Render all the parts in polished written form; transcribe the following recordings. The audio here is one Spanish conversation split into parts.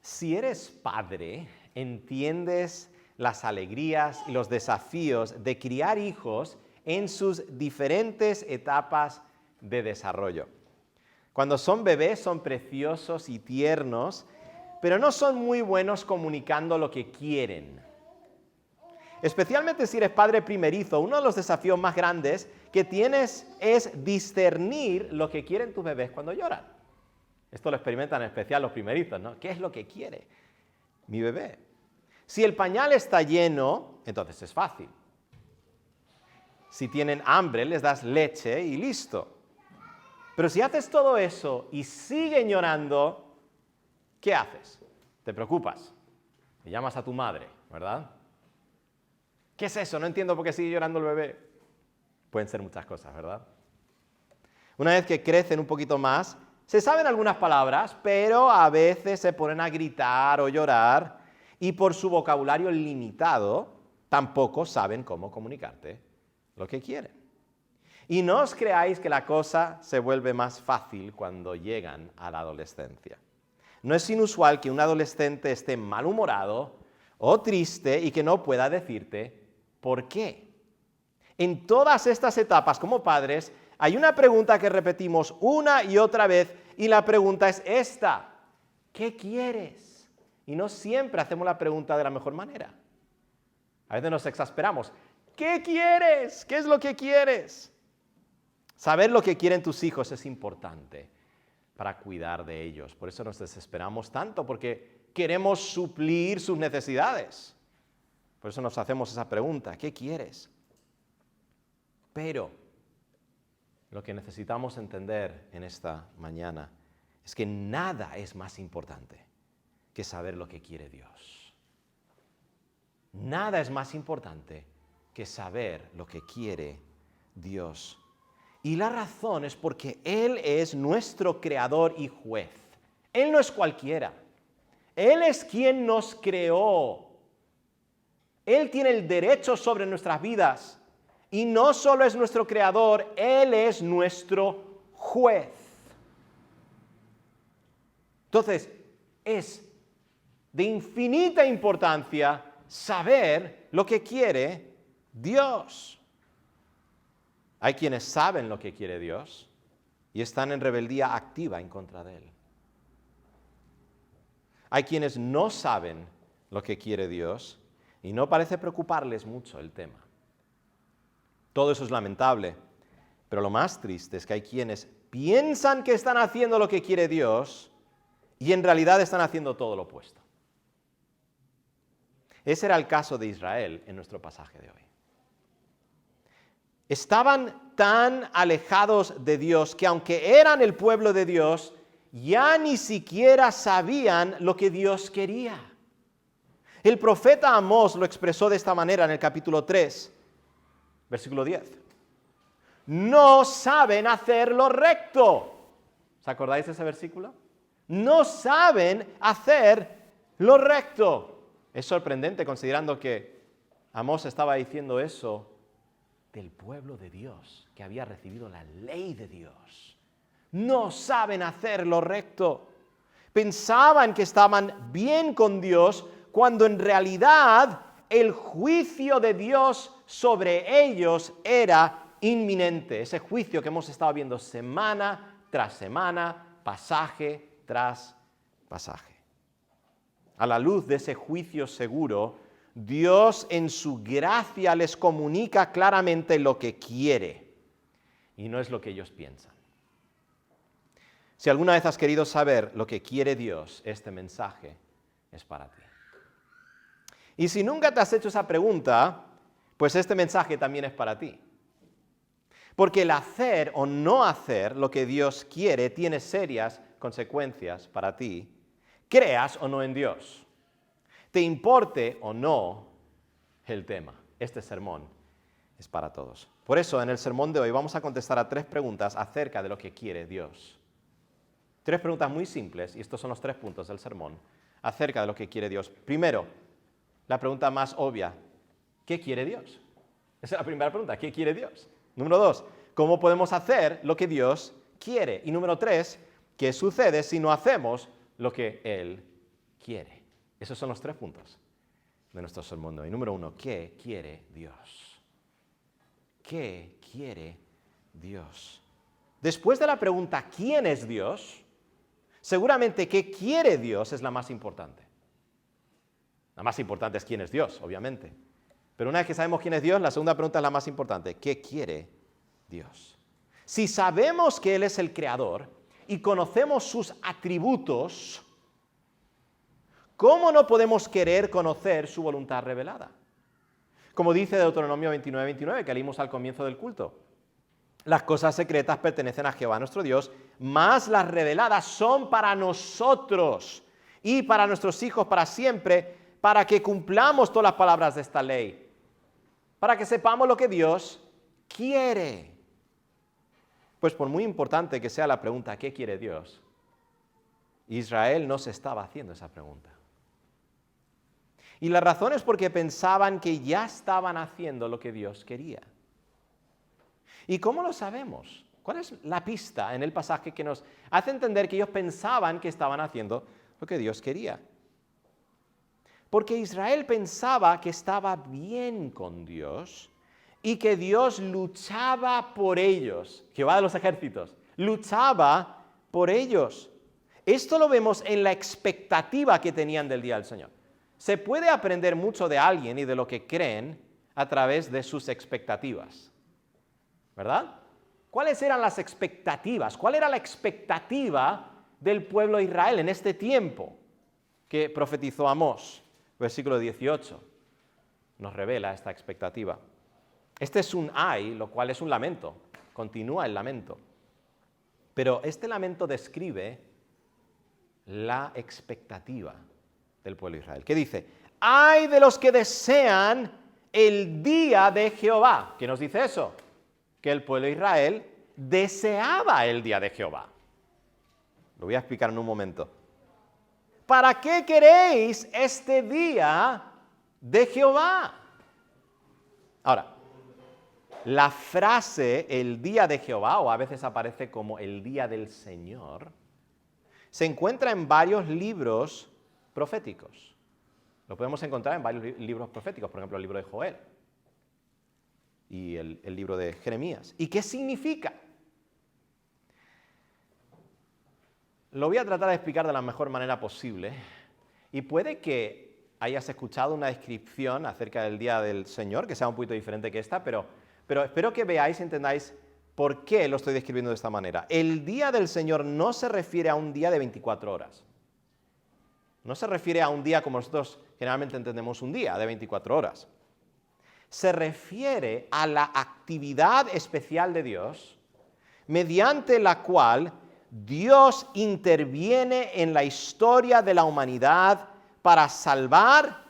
Si eres padre, entiendes las alegrías y los desafíos de criar hijos en sus diferentes etapas de desarrollo. Cuando son bebés son preciosos y tiernos, pero no son muy buenos comunicando lo que quieren. Especialmente si eres padre primerizo, uno de los desafíos más grandes que tienes es discernir lo que quieren tus bebés cuando lloran. Esto lo experimentan en especial los primerizos, ¿no? ¿Qué es lo que quiere mi bebé? Si el pañal está lleno, entonces es fácil. Si tienen hambre, les das leche y listo. Pero si haces todo eso y siguen llorando, ¿qué haces? Te preocupas. Le llamas a tu madre, ¿verdad? ¿Qué es eso? No entiendo por qué sigue llorando el bebé. Pueden ser muchas cosas, ¿verdad? Una vez que crecen un poquito más, se saben algunas palabras, pero a veces se ponen a gritar o llorar y por su vocabulario limitado tampoco saben cómo comunicarte lo que quieren. Y no os creáis que la cosa se vuelve más fácil cuando llegan a la adolescencia. No es inusual que un adolescente esté malhumorado o triste y que no pueda decirte por qué. En todas estas etapas como padres hay una pregunta que repetimos una y otra vez y la pregunta es esta: ¿qué quieres? Y no siempre hacemos la pregunta de la mejor manera. A veces nos exasperamos. ¿Qué quieres? ¿Qué es lo que quieres? Saber lo que quieren tus hijos es importante para cuidar de ellos. Por eso nos desesperamos tanto, porque queremos suplir sus necesidades. Por eso nos hacemos esa pregunta: ¿qué quieres? Pero lo que necesitamos entender en esta mañana es que nada es más importante que saber lo que quiere Dios. Nada es más importante que saber lo que quiere Dios. Y la razón es porque Él es nuestro creador y juez. Él no es cualquiera. Él es quien nos creó. Él tiene el derecho sobre nuestras vidas. Y no solo es nuestro creador, Él es nuestro juez. Entonces, es de infinita importancia saber lo que quiere Dios. Hay quienes saben lo que quiere Dios y están en rebeldía activa en contra de Él. Hay quienes no saben lo que quiere Dios y no parece preocuparles mucho el tema. Todo eso es lamentable, pero lo más triste es que hay quienes piensan que están haciendo lo que quiere Dios y en realidad están haciendo todo lo opuesto. Ese era el caso de Israel en nuestro pasaje de hoy. Estaban tan alejados de Dios que aunque eran el pueblo de Dios, ya ni siquiera sabían lo que Dios quería. El profeta Amós lo expresó de esta manera en el capítulo 3, versículo 10. No saben hacer lo recto. ¿Os acordáis de ese versículo? No saben hacer lo recto. Es sorprendente considerando que Amós estaba diciendo eso del pueblo de Dios, que había recibido la ley de Dios. No saben hacer lo recto. Pensaban que estaban bien con Dios cuando en realidad el juicio de Dios sobre ellos era inminente. Ese juicio que hemos estado viendo semana tras semana, pasaje tras pasaje. A la luz de ese juicio seguro, Dios en su gracia les comunica claramente lo que quiere y no es lo que ellos piensan. Si alguna vez has querido saber lo que quiere Dios, este mensaje es para ti. Y si nunca te has hecho esa pregunta, pues este mensaje también es para ti. Porque el hacer o no hacer lo que Dios quiere tiene serias consecuencias para ti, creas o no en Dios. Te importe o no el tema. Este sermón es para todos. Por eso, en el sermón de hoy vamos a contestar a 3 preguntas acerca de lo que quiere Dios. 3 preguntas muy simples, y estos son los 3 puntos del sermón, acerca de lo que quiere Dios. Primero, la pregunta más obvia: ¿qué quiere Dios? Esa es la primera pregunta: ¿qué quiere Dios? Número 2, ¿cómo podemos hacer lo que Dios quiere? Y número 3, ¿qué sucede si no hacemos lo que Él quiere? Esos son los 3 puntos de nuestro sermón de hoy. Número 1, ¿qué quiere Dios? ¿Qué quiere Dios? Después de la pregunta ¿quién es Dios? Seguramente ¿qué quiere Dios? Es la más importante. La más importante es quién es Dios, obviamente. Pero una vez que sabemos quién es Dios, la segunda pregunta es la más importante. ¿Qué quiere Dios? Si sabemos que Él es el Creador y conocemos sus atributos, ¿cómo no podemos querer conocer su voluntad revelada? Como dice Deuteronomio 29:29, que leímos al comienzo del culto. Las cosas secretas pertenecen a Jehová nuestro Dios, mas las reveladas son para nosotros y para nuestros hijos para siempre, para que cumplamos todas las palabras de esta ley, para que sepamos lo que Dios quiere. Pues por muy importante que sea la pregunta ¿qué quiere Dios?, Israel no se estaba haciendo esa pregunta. Y la razón es porque pensaban que ya estaban haciendo lo que Dios quería. ¿Y cómo lo sabemos? ¿Cuál es la pista en el pasaje que nos hace entender que ellos pensaban que estaban haciendo lo que Dios quería? Porque Israel pensaba que estaba bien con Dios y que Dios luchaba por ellos. Jehová de los ejércitos luchaba por ellos. Esto lo vemos en la expectativa que tenían del día del Señor. Se puede aprender mucho de alguien y de lo que creen a través de sus expectativas, ¿verdad? ¿Cuáles eran las expectativas? ¿Cuál era la expectativa del pueblo de Israel en este tiempo que profetizó Amós? Versículo 18 nos revela esta expectativa. Este es un ay, lo cual es un lamento. Continúa el lamento. Pero este lamento describe la expectativa del pueblo de Israel. ¿Qué dice? Ay de los que desean el día de Jehová. ¿Qué nos dice eso? Que el pueblo de Israel deseaba el día de Jehová. Lo voy a explicar en un momento. ¿Para qué queréis este día de Jehová? Ahora, la frase el día de Jehová, o a veces aparece como el día del Señor, se encuentra en varios libros proféticos. Lo podemos encontrar en varios libros proféticos, por ejemplo, el libro de Joel y el libro de Jeremías. ¿Y qué significa? Lo voy a tratar de explicar de la mejor manera posible. Y puede que hayas escuchado una descripción acerca del día del Señor, que sea un poquito diferente que esta, pero espero que veáis y entendáis por qué lo estoy describiendo de esta manera. El día del Señor no se refiere a un día de 24 horas. No se refiere a un día como nosotros generalmente entendemos un día de 24 horas. Se refiere a la actividad especial de Dios, mediante la cual Dios interviene en la historia de la humanidad para salvar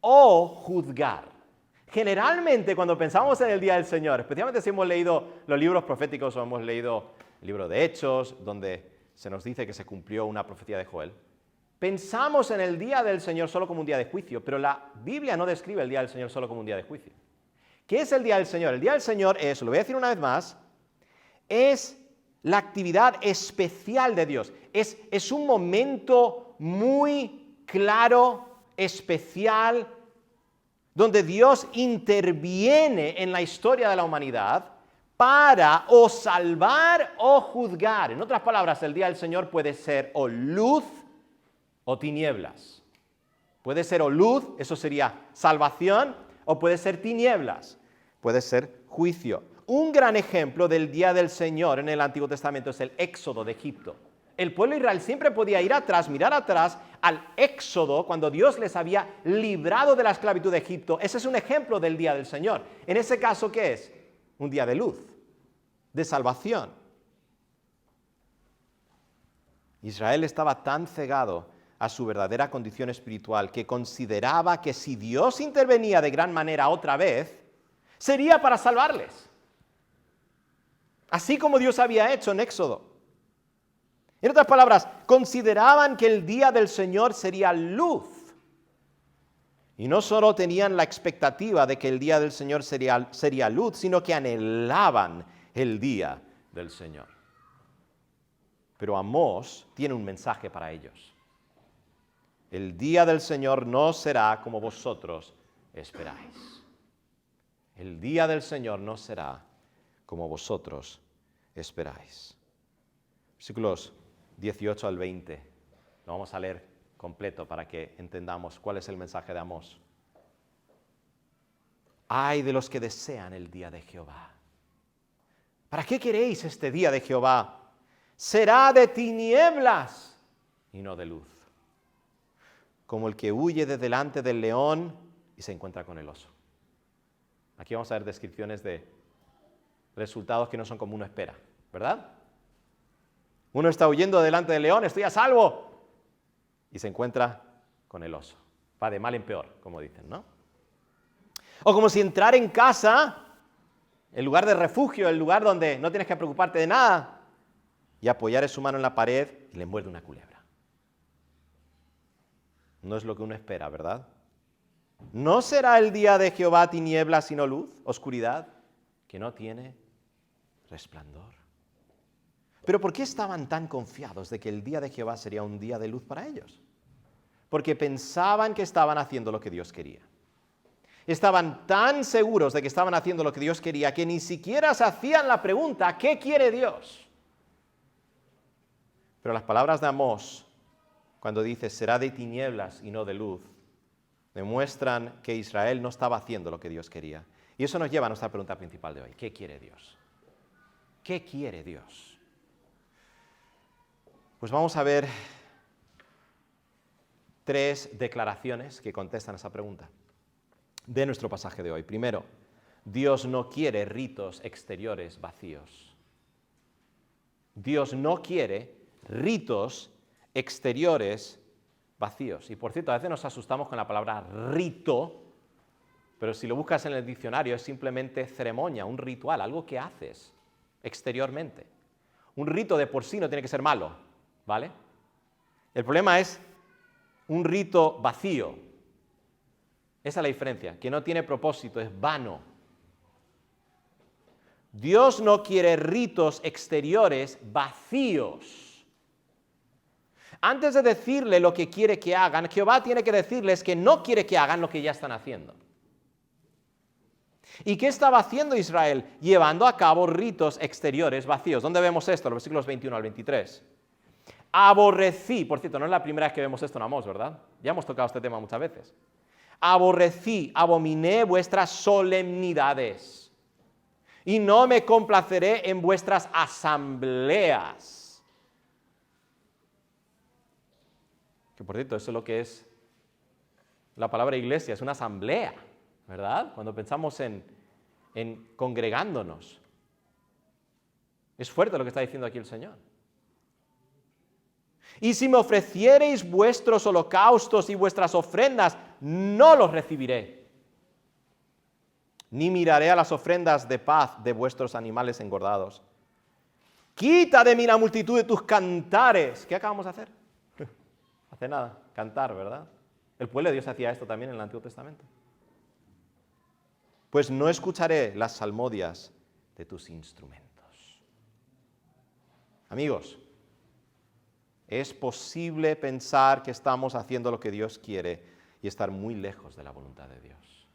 o juzgar. Generalmente cuando pensamos en el día del Señor, especialmente si hemos leído los libros proféticos o hemos leído el libro de Hechos, donde se nos dice que se cumplió una profecía de Joel, pensamos en el día del Señor solo como un día de juicio, pero la Biblia no describe el día del Señor solo como un día de juicio. ¿Qué es el día del Señor? El día del Señor es, lo voy a decir una vez más, es la actividad especial de Dios. Es un momento muy claro, especial, donde Dios interviene en la historia de la humanidad para o salvar o juzgar. En otras palabras, el día del Señor puede ser o luz o tinieblas. Puede ser o luz, eso sería salvación, o puede ser tinieblas, puede ser juicio. Un gran ejemplo del día del Señor en el Antiguo Testamento es el éxodo de Egipto. El pueblo de Israel siempre podía ir atrás, mirar atrás al éxodo cuando Dios les había librado de la esclavitud de Egipto. Ese es un ejemplo del día del Señor. En ese caso, ¿qué es? Un día de luz, de salvación. Israel estaba tan cegado a su verdadera condición espiritual que consideraba que si Dios intervenía de gran manera otra vez, sería para salvarles. Así como Dios había hecho en Éxodo. En otras palabras, consideraban que el día del Señor sería luz. Y no solo tenían la expectativa de que el día del Señor sería luz, sino que anhelaban el día del Señor. Pero Amós tiene un mensaje para ellos. El día del Señor no será como vosotros esperáis. El día del Señor no será como vosotros esperáis. Versículos 18 al 20. Lo vamos a leer completo para que entendamos cuál es el mensaje de Amós. Ay de los que desean el día de Jehová. ¿Para qué queréis este día de Jehová? Será de tinieblas y no de luz. Como el que huye de delante del león y se encuentra con el oso. Aquí vamos a ver descripciones de resultados que no son como uno espera, ¿verdad? Uno está huyendo delante del león, estoy a salvo, y se encuentra con el oso. Va de mal en peor, como dicen, ¿no? O como si entrar en casa, el lugar de refugio, el lugar donde no tienes que preocuparte de nada, y apoyar su mano en la pared y le muerde una culebra. No es lo que uno espera, ¿verdad? ¿No será el día de Jehová tinieblas sino luz, oscuridad, que no tiene resplandor? Pero ¿por qué estaban tan confiados de que el día de Jehová sería un día de luz para ellos? Porque pensaban que estaban haciendo lo que Dios quería. Estaban tan seguros de que estaban haciendo lo que Dios quería que ni siquiera se hacían la pregunta, ¿qué quiere Dios? Pero las palabras de Amós, cuando dice, será de tinieblas y no de luz, demuestran que Israel no estaba haciendo lo que Dios quería. Y eso nos lleva a nuestra pregunta principal de hoy. ¿Qué quiere Dios? ¿Qué quiere Dios? Pues vamos a ver 3 declaraciones que contestan esa pregunta de nuestro pasaje de hoy. Primero, Dios no quiere ritos exteriores vacíos. Dios no quiere ritos exteriores vacíos. Y por cierto, a veces nos asustamos con la palabra rito, pero si lo buscas en el diccionario es simplemente ceremonia, un ritual, algo que haces exteriormente. Un rito de por sí no tiene que ser malo, ¿vale? El problema es un rito vacío. Esa es la diferencia, que no tiene propósito, es vano. Dios no quiere ritos exteriores vacíos. Antes de decirle lo que quiere que hagan, Jehová tiene que decirles que no quiere que hagan lo que ya están haciendo. ¿Y qué estaba haciendo Israel? Llevando a cabo ritos exteriores vacíos. ¿Dónde vemos esto? Los versículos 21 al 23. Aborrecí, por cierto, no es la primera vez que vemos esto en Amós, ¿verdad? Ya hemos tocado este tema muchas veces. Aborrecí, abominé vuestras solemnidades, y no me complaceré en vuestras asambleas. Que por cierto, eso es lo que es la palabra iglesia, es una asamblea, ¿verdad? Cuando pensamos en congregándonos. Es fuerte lo que está diciendo aquí el Señor. Y si me ofreciereis vuestros holocaustos y vuestras ofrendas, no los recibiré. Ni miraré a las ofrendas de paz de vuestros animales engordados. Quita de mí la multitud de tus cantares. ¿Qué acabamos de hacer? Hace nada, cantar, ¿verdad? El pueblo de Dios hacía esto también en el Antiguo Testamento. Pues no escucharé las salmodias de tus instrumentos. Amigos, es posible pensar que estamos haciendo lo que Dios quiere y estar muy lejos de la voluntad de Dios.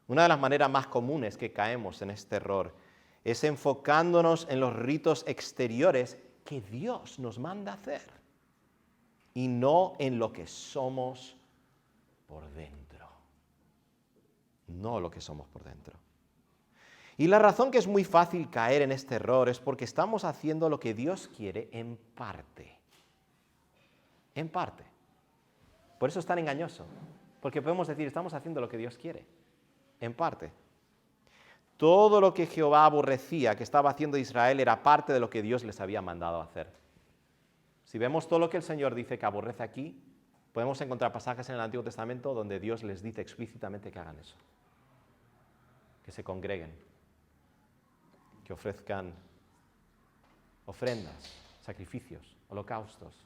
Una de las maneras más comunes que caemos en este error es enfocándonos en los ritos exteriores que Dios nos manda hacer y no en lo que somos por dentro. No lo que somos por dentro. Y la razón que es muy fácil caer en este error es porque estamos haciendo lo que Dios quiere en parte. En parte. Por eso es tan engañoso. Porque podemos decir, estamos haciendo lo que Dios quiere. En parte. Todo lo que Jehová aborrecía que estaba haciendo Israel era parte de lo que Dios les había mandado hacer. Si vemos todo lo que el Señor dice que aborrece aquí, podemos encontrar pasajes en el Antiguo Testamento donde Dios les dice explícitamente que hagan eso. Que se congreguen. Que ofrezcan ofrendas, sacrificios, holocaustos.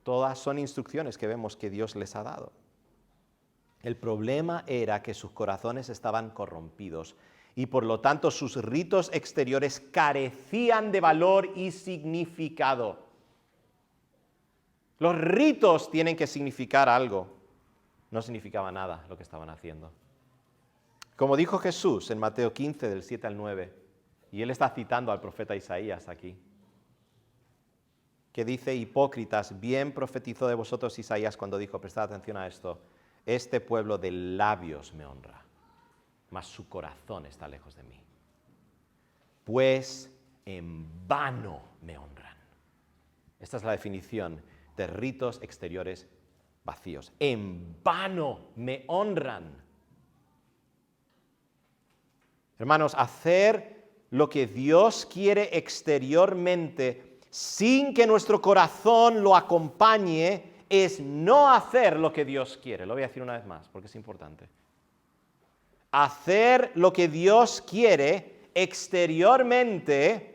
Todas son instrucciones que vemos que Dios les ha dado. El problema era que sus corazones estaban corrompidos y por lo tanto sus ritos exteriores carecían de valor y significado. Los ritos tienen que significar algo. No significaba nada lo que estaban haciendo. Como dijo Jesús en Mateo 15, del 7 al 9, y él está citando al profeta Isaías aquí, que dice: hipócritas, bien profetizó de vosotros Isaías cuando dijo, prestad atención a esto, este pueblo de labios me honra, mas su corazón está lejos de mí. Pues en vano me honran. Esta es la definición de ritos exteriores vacíos. En vano me honran. Hermanos, hacer lo que Dios quiere exteriormente sin que nuestro corazón lo acompañe es no hacer lo que Dios quiere. Lo voy a decir una vez más porque es importante. Hacer lo que Dios quiere exteriormente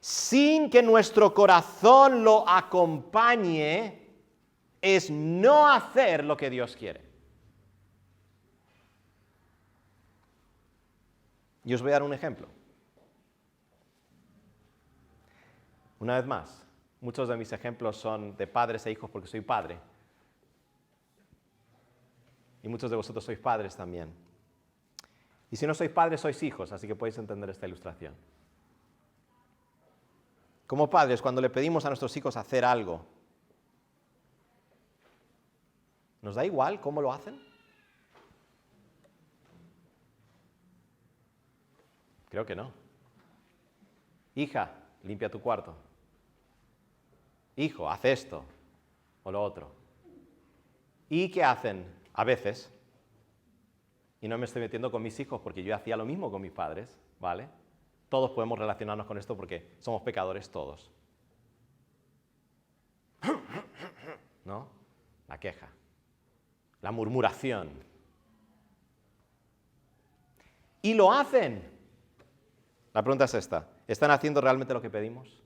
sin que nuestro corazón lo acompañe es no hacer lo que Dios quiere. Y os voy a dar un ejemplo. Una vez más, muchos de mis ejemplos son de padres e hijos porque soy padre. Y muchos de vosotros sois padres también. Y si no sois padres, sois hijos, así que podéis entender esta ilustración. Como padres, cuando le pedimos a nuestros hijos hacer algo, ¿nos da igual cómo lo hacen? Creo que no. Hija, limpia tu cuarto. Hijo, haz esto o lo otro. ¿Y qué hacen? A veces. Y no me estoy metiendo con mis hijos porque yo hacía lo mismo con mis padres, ¿vale? Todos podemos relacionarnos con esto porque somos pecadores todos. ¿No? La queja. La murmuración. Y lo hacen. La pregunta es esta: ¿están haciendo realmente lo que pedimos?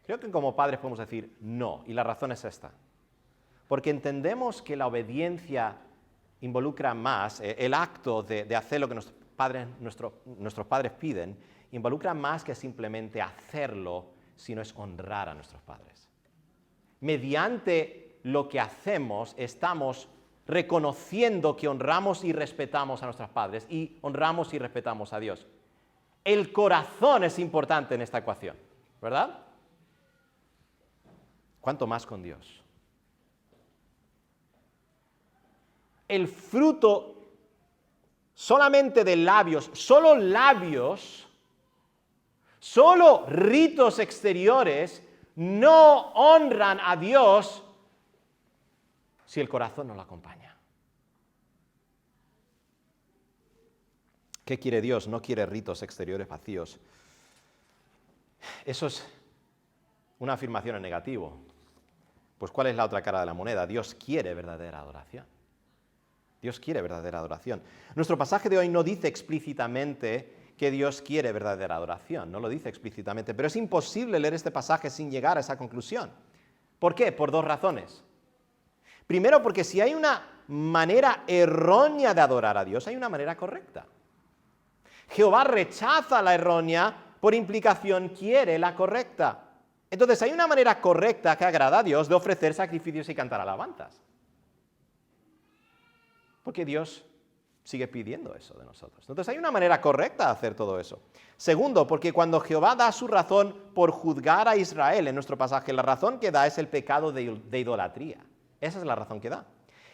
Creo que como padres podemos decir no, y la razón es esta. Porque entendemos que la obediencia involucra más, el acto de hacer lo que nuestros padres piden, involucra más que simplemente hacerlo, sino es honrar a nuestros padres. Mediante lo que hacemos, estamos reconociendo que honramos y respetamos a nuestros padres y honramos y respetamos a Dios. El corazón es importante en esta ecuación, ¿verdad? ¿Cuánto más con Dios? El fruto solamente de labios, solo ritos exteriores no honran a Dios si el corazón no lo acompaña. ¿Qué quiere Dios? No quiere ritos exteriores vacíos. Eso es una afirmación en negativo. Pues ¿cuál es la otra cara de la moneda? Dios quiere verdadera adoración. Dios quiere verdadera adoración. Nuestro pasaje de hoy no dice explícitamente que Dios quiere verdadera adoración, no lo dice explícitamente, pero es imposible leer este pasaje sin llegar a esa conclusión. ¿Por qué? Por dos razones. Primero, porque si hay una manera errónea de adorar a Dios, hay una manera correcta. Jehová rechaza la errónea, por implicación quiere la correcta. Entonces hay una manera correcta que agrada a Dios de ofrecer sacrificios y cantar alabanzas. Porque Dios sigue pidiendo eso de nosotros. Entonces hay una manera correcta de hacer todo eso. Segundo, porque cuando Jehová da su razón por juzgar a Israel en nuestro pasaje, la razón que da es el pecado de idolatría. Esa es la razón que da.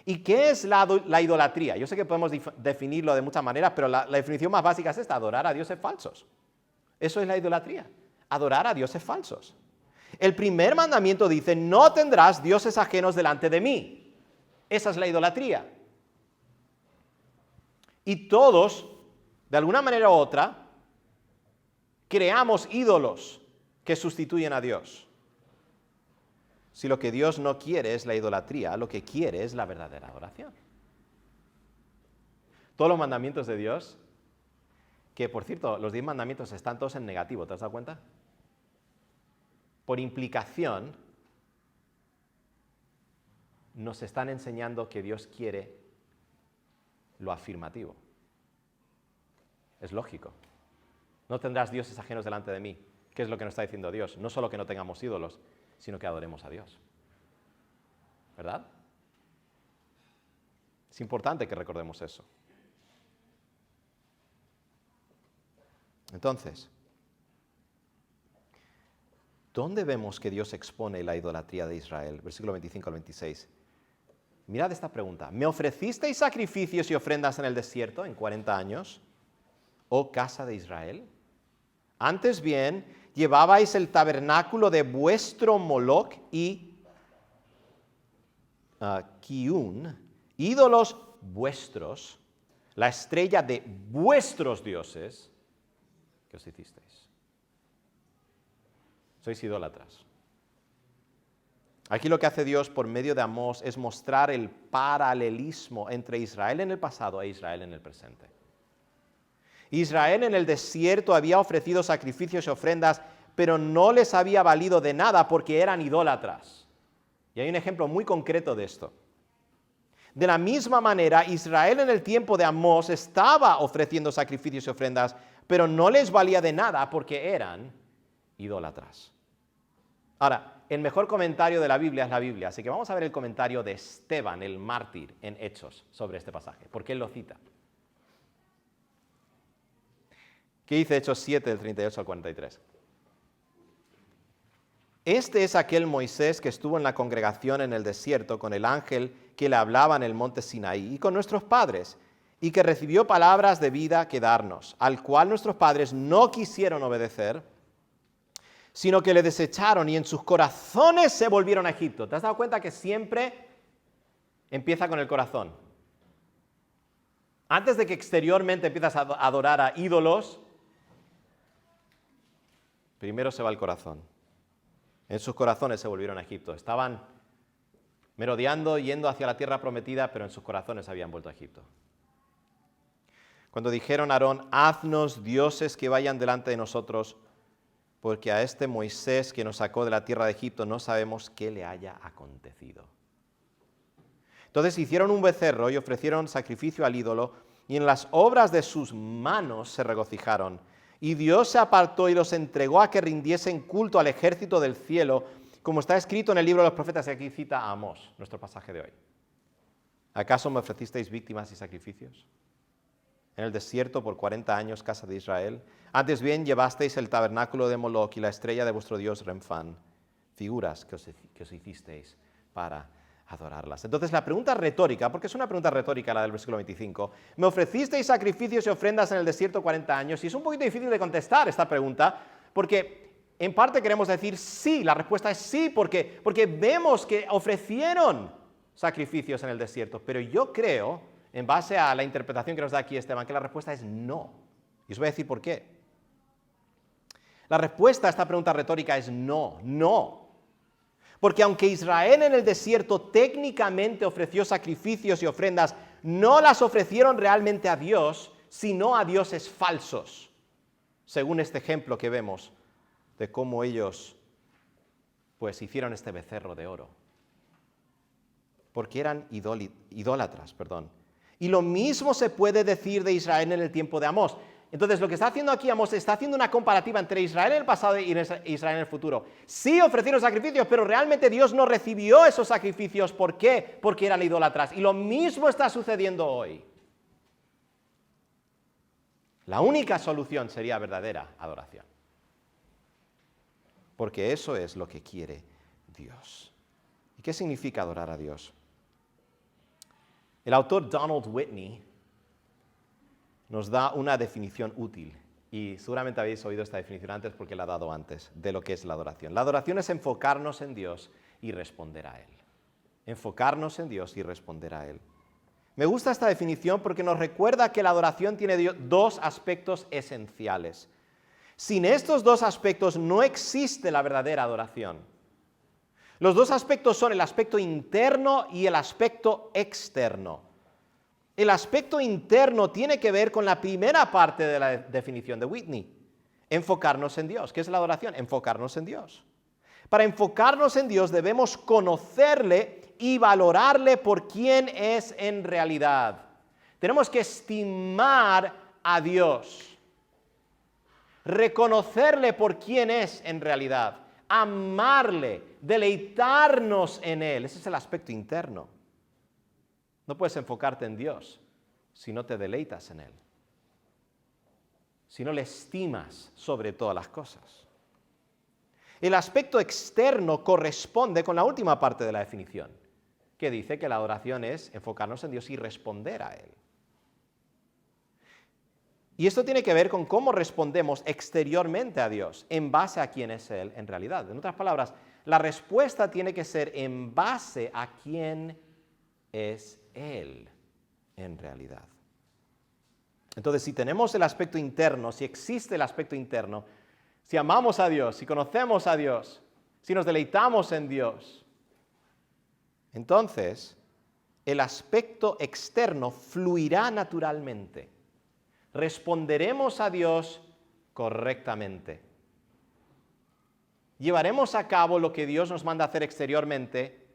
¿Y qué es la idolatría? Yo sé que podemos definirlo de muchas maneras, pero la definición más básica es esta: adorar a dioses falsos. Eso es la idolatría, adorar a dioses falsos. El primer mandamiento dice: no tendrás dioses ajenos delante de mí. Esa es la idolatría. Y todos, de alguna manera u otra, creamos ídolos que sustituyen a Dios. Si lo que Dios no quiere es la idolatría, lo que quiere es la verdadera adoración. Todos los mandamientos de Dios, que por cierto, los 10 mandamientos están todos en negativo, ¿te has dado cuenta? Por implicación, nos están enseñando que Dios quiere lo afirmativo. Es lógico. No tendrás dioses ajenos delante de mí. ¿Qué es lo que nos está diciendo Dios? No solo que no tengamos ídolos, sino que adoremos a Dios. ¿Verdad? Es importante que recordemos eso. Entonces, ¿dónde vemos que Dios expone la idolatría de Israel? Versículo 25 al 26. Mirad esta pregunta. ¿Me ofrecisteis sacrificios y ofrendas en el desierto en 40 años, oh casa de Israel? Antes bien, llevabais el tabernáculo de vuestro Moloc y Kiun, ídolos vuestros, la estrella de vuestros dioses, que os hicisteis. Sois idólatras. Aquí lo que hace Dios por medio de Amós es mostrar el paralelismo entre Israel en el pasado e Israel en el presente. Israel en el desierto había ofrecido sacrificios y ofrendas, pero no les había valido de nada porque eran idólatras. Y hay un ejemplo muy concreto de esto. De la misma manera, Israel en el tiempo de Amós estaba ofreciendo sacrificios y ofrendas, pero no les valía de nada porque eran idólatras. Ahora, el mejor comentario de la Biblia es la Biblia, así que vamos a ver el comentario de Esteban, el mártir, en Hechos, sobre este pasaje, porque él lo cita. ¿Qué dice Hechos 7, del 38 al 43? Este es aquel Moisés que estuvo en la congregación en el desierto con el ángel que le hablaba en el monte Sinaí y con nuestros padres, y que recibió palabras de vida que darnos, al cual nuestros padres no quisieron obedecer, sino que le desecharon y en sus corazones se volvieron a Egipto. ¿Te has dado cuenta que siempre empieza con el corazón? Antes de que exteriormente empiezas a adorar a ídolos, primero se va el corazón. En sus corazones se volvieron a Egipto. Estaban merodeando, yendo hacia la tierra prometida, pero en sus corazones habían vuelto a Egipto. Cuando dijeron a Aarón, haznos dioses que vayan delante de nosotros, porque a este Moisés que nos sacó de la tierra de Egipto no sabemos qué le haya acontecido. Entonces hicieron un becerro y ofrecieron sacrificio al ídolo, y en las obras de sus manos se regocijaron. Y Dios se apartó y los entregó a que rindiesen culto al ejército del cielo, como está escrito en el libro de los profetas, y aquí cita a Amós, nuestro pasaje de hoy. ¿Acaso me ofrecisteis víctimas y sacrificios en el desierto por 40 años, casa de Israel? Antes bien llevasteis el tabernáculo de Moloc y la estrella de vuestro dios Renfán, figuras que os hicisteis para adorarlas. Entonces la pregunta retórica, porque es una pregunta retórica la del versículo 25, ¿me ofrecisteis sacrificios y ofrendas en el desierto 40 años? Y es un poquito difícil de contestar esta pregunta, porque en parte queremos decir sí, la respuesta es sí, porque vemos que ofrecieron sacrificios en el desierto, pero yo creo, en base a la interpretación que nos da aquí Esteban, que la respuesta es no. Y os voy a decir por qué. La respuesta a esta pregunta retórica es no, no. Porque aunque Israel en el desierto técnicamente ofreció sacrificios y ofrendas, no las ofrecieron realmente a Dios, sino a dioses falsos, según este ejemplo que vemos de cómo ellos pues hicieron este becerro de oro. Porque eran idólatras. Y lo mismo se puede decir de Israel en el tiempo de Amós. Entonces, lo que está haciendo aquí Amós, está haciendo una comparativa entre Israel en el pasado y Israel en el futuro. Sí ofrecieron sacrificios, pero realmente Dios no recibió esos sacrificios. ¿Por qué? Porque eran idólatras. Y lo mismo está sucediendo hoy. La única solución sería verdadera adoración. Porque eso es lo que quiere Dios. ¿Y qué significa adorar a Dios? El autor Donald Whitney nos da una definición útil, y seguramente habéis oído esta definición antes porque la ha dado antes, de lo que es la adoración. La adoración es enfocarnos en Dios y responder a Él. Enfocarnos en Dios y responder a Él. Me gusta esta definición porque nos recuerda que la adoración tiene dos aspectos esenciales. Sin estos dos aspectos no existe la verdadera adoración. Los dos aspectos son el aspecto interno y el aspecto externo. El aspecto interno tiene que ver con la primera parte de la definición de Whitney, enfocarnos en Dios. ¿Qué es la adoración? Enfocarnos en Dios. Para enfocarnos en Dios debemos conocerle y valorarle por quién es en realidad. Tenemos que estimar a Dios. reconocerle por quién es en realidad, amarle, deleitarnos en Él. Ese es el aspecto interno. No puedes enfocarte en Dios si no te deleitas en Él, si no le estimas sobre todas las cosas. El aspecto externo corresponde con la última parte de la definición, que dice que la adoración es enfocarnos en Dios y responder a Él. Y esto tiene que ver con cómo respondemos exteriormente a Dios, en base a quién es Él en realidad. En otras palabras, la respuesta tiene que ser en base a quién es Él en realidad. Entonces, si tenemos el aspecto interno, si existe el aspecto interno, si amamos a Dios, si conocemos a Dios, si nos deleitamos en Dios, entonces el aspecto externo fluirá naturalmente. Responderemos a Dios correctamente. Llevaremos a cabo lo que Dios nos manda hacer exteriormente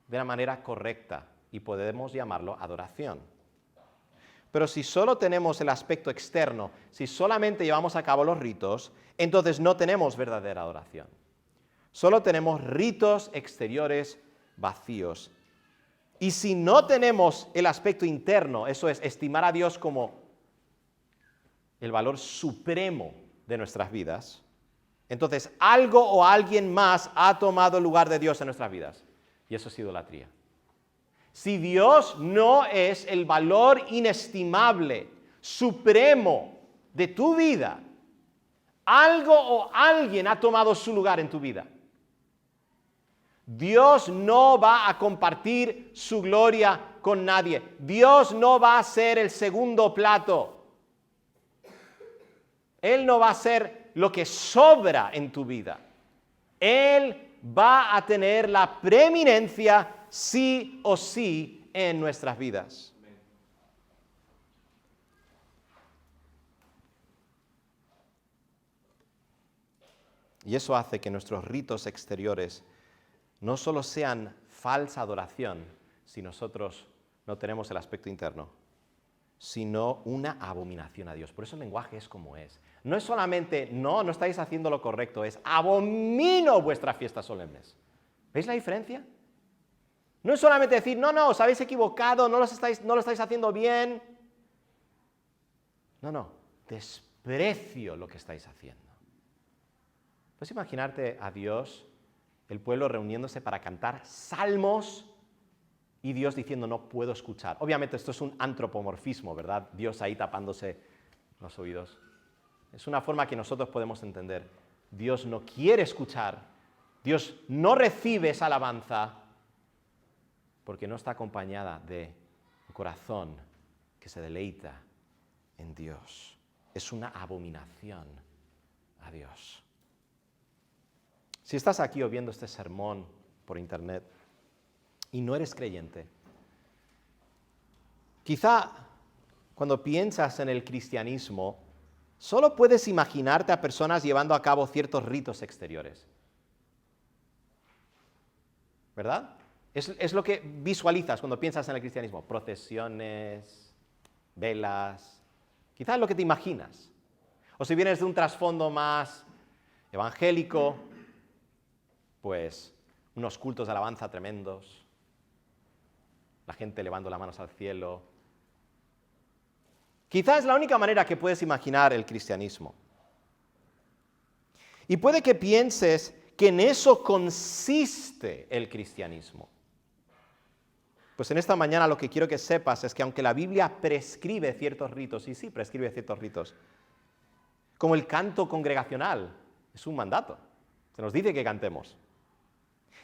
de la manera correcta y podemos llamarlo adoración. Pero si solo tenemos el aspecto externo, si solamente llevamos a cabo los ritos, entonces no tenemos verdadera adoración. Solo tenemos ritos exteriores vacíos. Y si no tenemos el aspecto interno, eso es, estimar a Dios como el valor supremo de nuestras vidas, entonces algo o alguien más ha tomado el lugar de Dios en nuestras vidas. Y eso es idolatría. Si Dios no es el valor inestimable, supremo de tu vida, algo o alguien ha tomado su lugar en tu vida. Dios no va a compartir su gloria con nadie. Dios no va a ser el segundo plato. Él no va a ser lo que sobra en tu vida. Él va a tener la preeminencia sí o sí en nuestras vidas. Y eso hace que nuestros ritos exteriores no solo sean falsa adoración, si nosotros no tenemos el aspecto interno, sino una abominación a Dios. Por eso el lenguaje es como es. No es solamente, no estáis haciendo lo correcto, es abomino vuestras fiestas solemnes. ¿Veis la diferencia? No es solamente decir, no, os habéis equivocado, no lo estáis haciendo bien. No, desprecio lo que estáis haciendo. ¿Puedes imaginarte a Dios, el pueblo reuniéndose para cantar salmos y Dios diciendo no puedo escuchar? Obviamente esto es un antropomorfismo, ¿verdad? Dios ahí tapándose los oídos. Es una forma que nosotros podemos entender. Dios no quiere escuchar, Dios no recibe esa alabanza porque no está acompañada de un corazón que se deleita en Dios. Es una abominación a Dios. Si estás aquí o viendo este sermón por internet y no eres creyente, quizá cuando piensas en el cristianismo, solo puedes imaginarte a personas llevando a cabo ciertos ritos exteriores. ¿Verdad? Es lo que visualizas cuando piensas en el cristianismo. Procesiones, velas, quizás es lo que te imaginas. O si vienes de un trasfondo más evangélico, pues unos cultos de alabanza tremendos, la gente elevando las manos al cielo. Quizás es la única manera que puedes imaginar el cristianismo. Y puede que pienses que en eso consiste el cristianismo. Pues en esta mañana lo que quiero que sepas es que aunque la Biblia prescribe ciertos ritos, y sí prescribe ciertos ritos, como el canto congregacional, es un mandato, se nos dice que cantemos.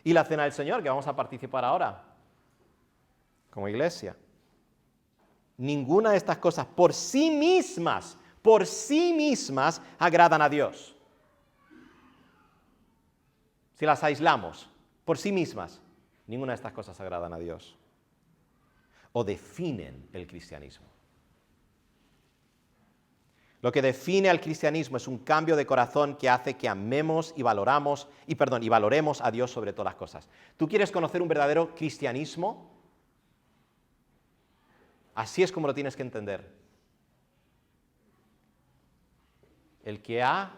Y la cena del Señor, que vamos a participar ahora, como iglesia. Ninguna de estas cosas por sí mismas, agradan a Dios. Si las aislamos por sí mismas, ninguna de estas cosas agradan a Dios o definen el cristianismo. Lo que define al cristianismo es un cambio de corazón que hace que amemos y valoremos a Dios sobre todas las cosas. ¿Tú quieres conocer un verdadero cristianismo? Así es como lo tienes que entender. el que ha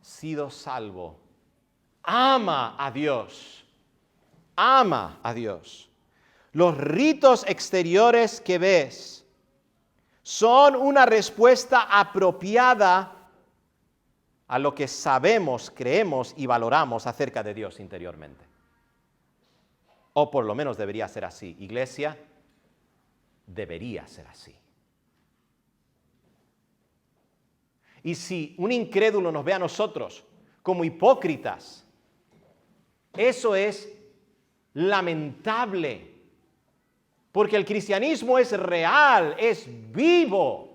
sido salvo ama a Dios. Ama a Dios. Los ritos exteriores que ves son una respuesta apropiada a lo que sabemos, creemos y valoramos acerca de Dios interiormente. O por lo menos debería ser así. Iglesia, debería ser así. Y si un incrédulo nos ve a nosotros como hipócritas, eso es lamentable, porque el cristianismo es real, es vivo.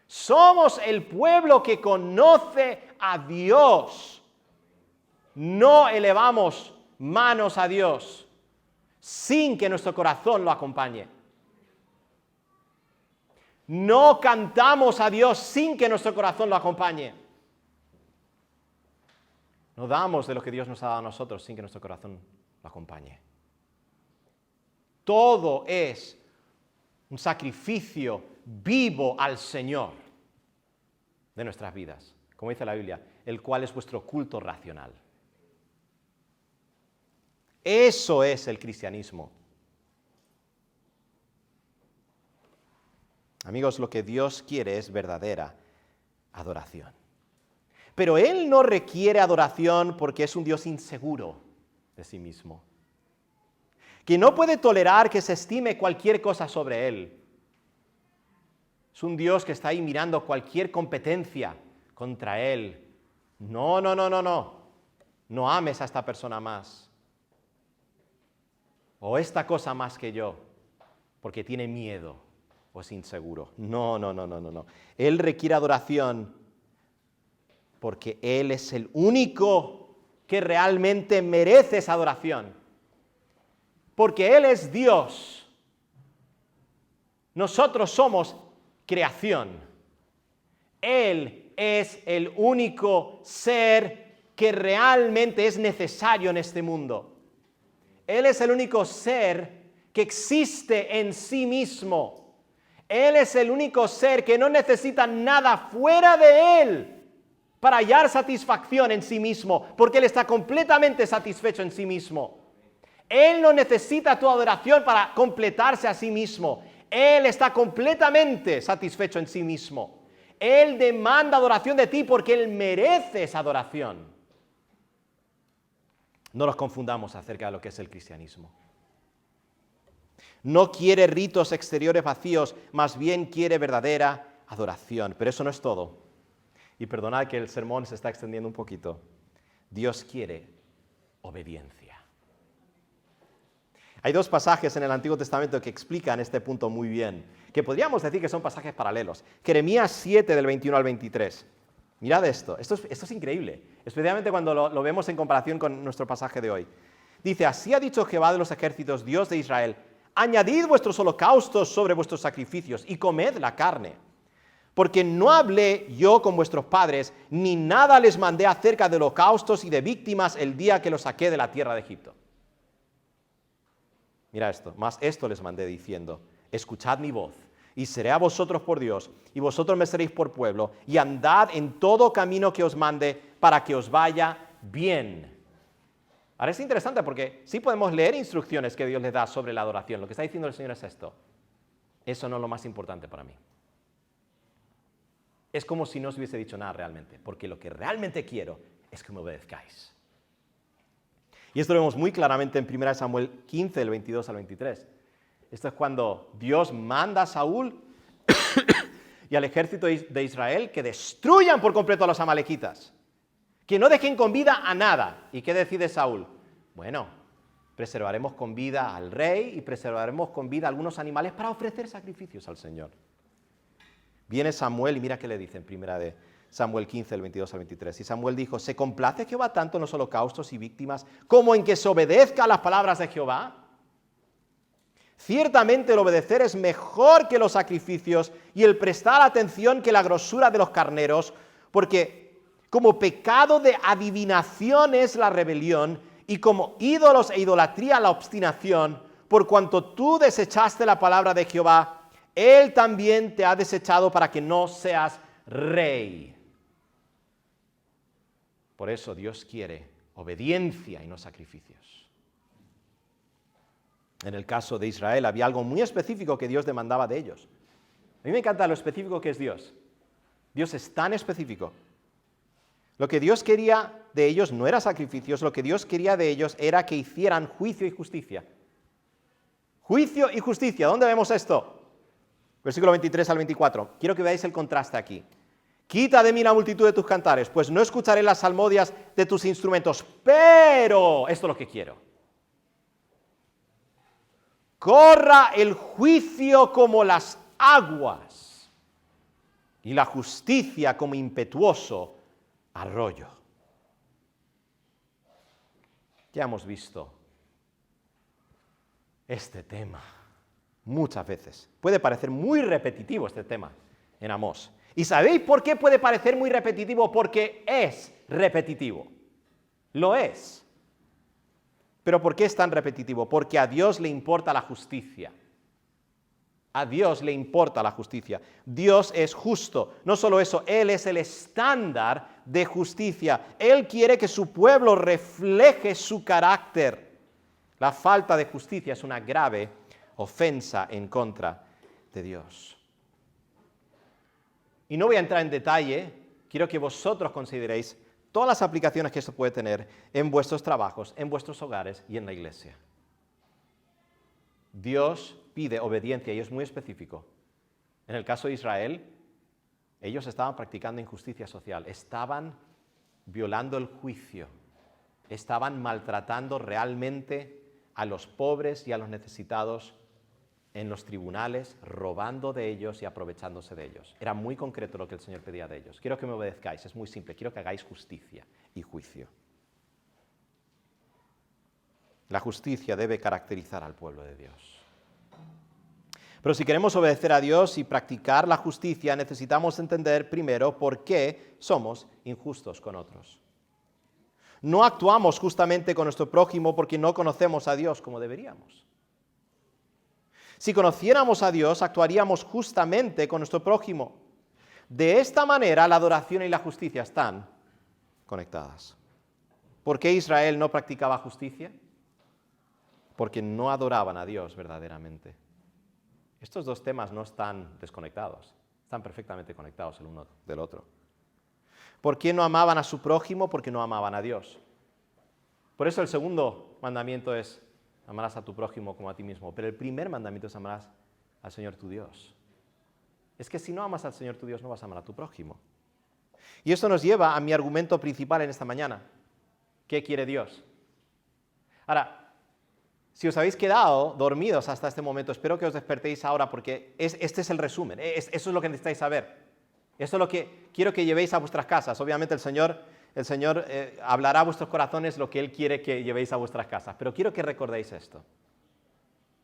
Somos el pueblo que conoce a Dios. No elevamos manos a Dios sin que nuestro corazón lo acompañe. No cantamos a Dios sin que nuestro corazón lo acompañe. No damos de lo que Dios nos ha dado a nosotros sin que nuestro corazón lo acompañe. Todo es un sacrificio vivo al Señor de nuestras vidas, como dice la Biblia, el cual es vuestro culto racional. Eso es el cristianismo. Amigos, lo que Dios quiere es verdadera adoración. Pero Él no requiere adoración porque es un Dios inseguro de sí mismo, que no puede tolerar que se estime cualquier cosa sobre Él. Es un Dios que está ahí mirando cualquier competencia contra Él. No. No ames a esta persona más. O esta cosa más que yo, porque tiene miedo o es inseguro. No. Él requiere adoración porque Él es el único que realmente merece esa adoración. Porque Él es Dios. Nosotros somos creación. Él es el único ser que realmente es necesario en este mundo. Él es el único ser que existe en sí mismo. Él es el único ser que no necesita nada fuera de Él para hallar satisfacción en sí mismo, porque Él está completamente satisfecho en sí mismo. Él no necesita tu adoración para completarse a sí mismo. Él está completamente satisfecho en sí mismo. Él demanda adoración de ti porque Él merece esa adoración. No nos confundamos acerca de lo que es el cristianismo. No quiere ritos exteriores vacíos, más bien quiere verdadera adoración. Pero eso no es todo. Y perdonad que el sermón se está extendiendo un poquito. Dios quiere obediencia. Hay dos pasajes en el Antiguo Testamento que explican este punto muy bien, que podríamos decir que son pasajes paralelos. Jeremías 7, del 21 al 23. Mirad esto es increíble, especialmente cuando lo vemos en comparación con nuestro pasaje de hoy. Dice, así ha dicho Jehová de los ejércitos, Dios de Israel, añadid vuestros holocaustos sobre vuestros sacrificios y comed la carne. Porque no hablé yo con vuestros padres, ni nada les mandé acerca de holocaustos y de víctimas el día que los saqué de la tierra de Egipto. Mira esto, más esto les mandé diciendo, escuchad mi voz, y seré a vosotros por Dios, y vosotros me seréis por pueblo, y andad en todo camino que os mande, para que os vaya bien. Ahora es interesante porque sí podemos leer instrucciones que Dios les da sobre la adoración. Lo que está diciendo el Señor es esto. Eso no es lo más importante para mí. Es como si no os hubiese dicho nada realmente, porque lo que realmente quiero es que me obedezcáis. Y esto lo vemos muy claramente en 1 Samuel 15, del 22 al 23. Esto es cuando Dios manda a Saúl y al ejército de Israel que destruyan por completo a los amalequitas, que no dejen con vida a nada. ¿Y qué decide Saúl? Bueno, preservaremos con vida al rey y preservaremos con vida a algunos animales para ofrecer sacrificios al Señor. Viene Samuel y mira qué le dice en 1 Samuel 15, del 22 al 23. Y Samuel dijo, ¿se complace Jehová tanto en los holocaustos y víctimas como en que se obedezca a las palabras de Jehová? Ciertamente el obedecer es mejor que los sacrificios y el prestar atención que la grosura de los carneros, porque como pecado de adivinación es la rebelión y como ídolos e idolatría la obstinación, por cuanto tú desechaste la palabra de Jehová, Él también te ha desechado para que no seas rey. Por eso Dios quiere obediencia y no sacrificios. En el caso de Israel había algo muy específico que Dios demandaba de ellos. A mí me encanta lo específico que es Dios. Dios es tan específico. Lo que Dios quería de ellos no era sacrificios, lo que Dios quería de ellos era que hicieran juicio y justicia. Juicio y justicia. ¿Dónde vemos esto? Versículo 23 al 24. Quiero que veáis el contraste aquí. Quita de mí la multitud de tus cantares, pues no escucharé las salmodias de tus instrumentos, pero esto es lo que quiero. Corra el juicio como las aguas y la justicia como impetuoso arroyo. Ya hemos visto este tema muchas veces. Puede parecer muy repetitivo este tema en Amós. ¿Y sabéis por qué puede parecer muy repetitivo? Porque es repetitivo. Lo es. ¿Pero por qué es tan repetitivo? Porque a Dios le importa la justicia. A Dios le importa la justicia. Dios es justo. No solo eso, Él es el estándar de justicia. Él quiere que su pueblo refleje su carácter. La falta de justicia es una grave ofensa en contra de Dios. Y no voy a entrar en detalle, quiero que vosotros consideréis todas las aplicaciones que esto puede tener en vuestros trabajos, en vuestros hogares y en la iglesia. Dios pide obediencia y es muy específico. En el caso de Israel, ellos estaban practicando injusticia social, estaban violando el juicio, estaban maltratando realmente a los pobres y a los necesitados en los tribunales, robando de ellos y aprovechándose de ellos. Era muy concreto lo que el Señor pedía de ellos. Quiero que me obedezcáis, es muy simple, quiero que hagáis justicia y juicio. La justicia debe caracterizar al pueblo de Dios. Pero si queremos obedecer a Dios y practicar la justicia, necesitamos entender primero por qué somos injustos con otros. No actuamos justamente con nuestro prójimo porque no conocemos a Dios como deberíamos. Si conociéramos a Dios, actuaríamos justamente con nuestro prójimo. De esta manera, la adoración y la justicia están conectadas. ¿Por qué Israel no practicaba justicia? Porque no adoraban a Dios verdaderamente. Estos dos temas no están desconectados, están perfectamente conectados el uno del otro. ¿Por qué no amaban a su prójimo? Porque no amaban a Dios. Por eso el segundo mandamiento es: amarás a tu prójimo como a ti mismo. Pero el primer mandamiento es: amarás al Señor tu Dios. Es que si no amas al Señor tu Dios, no vas a amar a tu prójimo. Y esto nos lleva a mi argumento principal en esta mañana. ¿Qué quiere Dios? Ahora, si os habéis quedado dormidos hasta este momento, espero que os despertéis ahora porque este es el resumen. Eso es lo que necesitáis saber. Esto es lo que quiero que llevéis a vuestras casas. Obviamente el Señor hablará a vuestros corazones lo que Él quiere que llevéis a vuestras casas. Pero quiero que recordéis esto.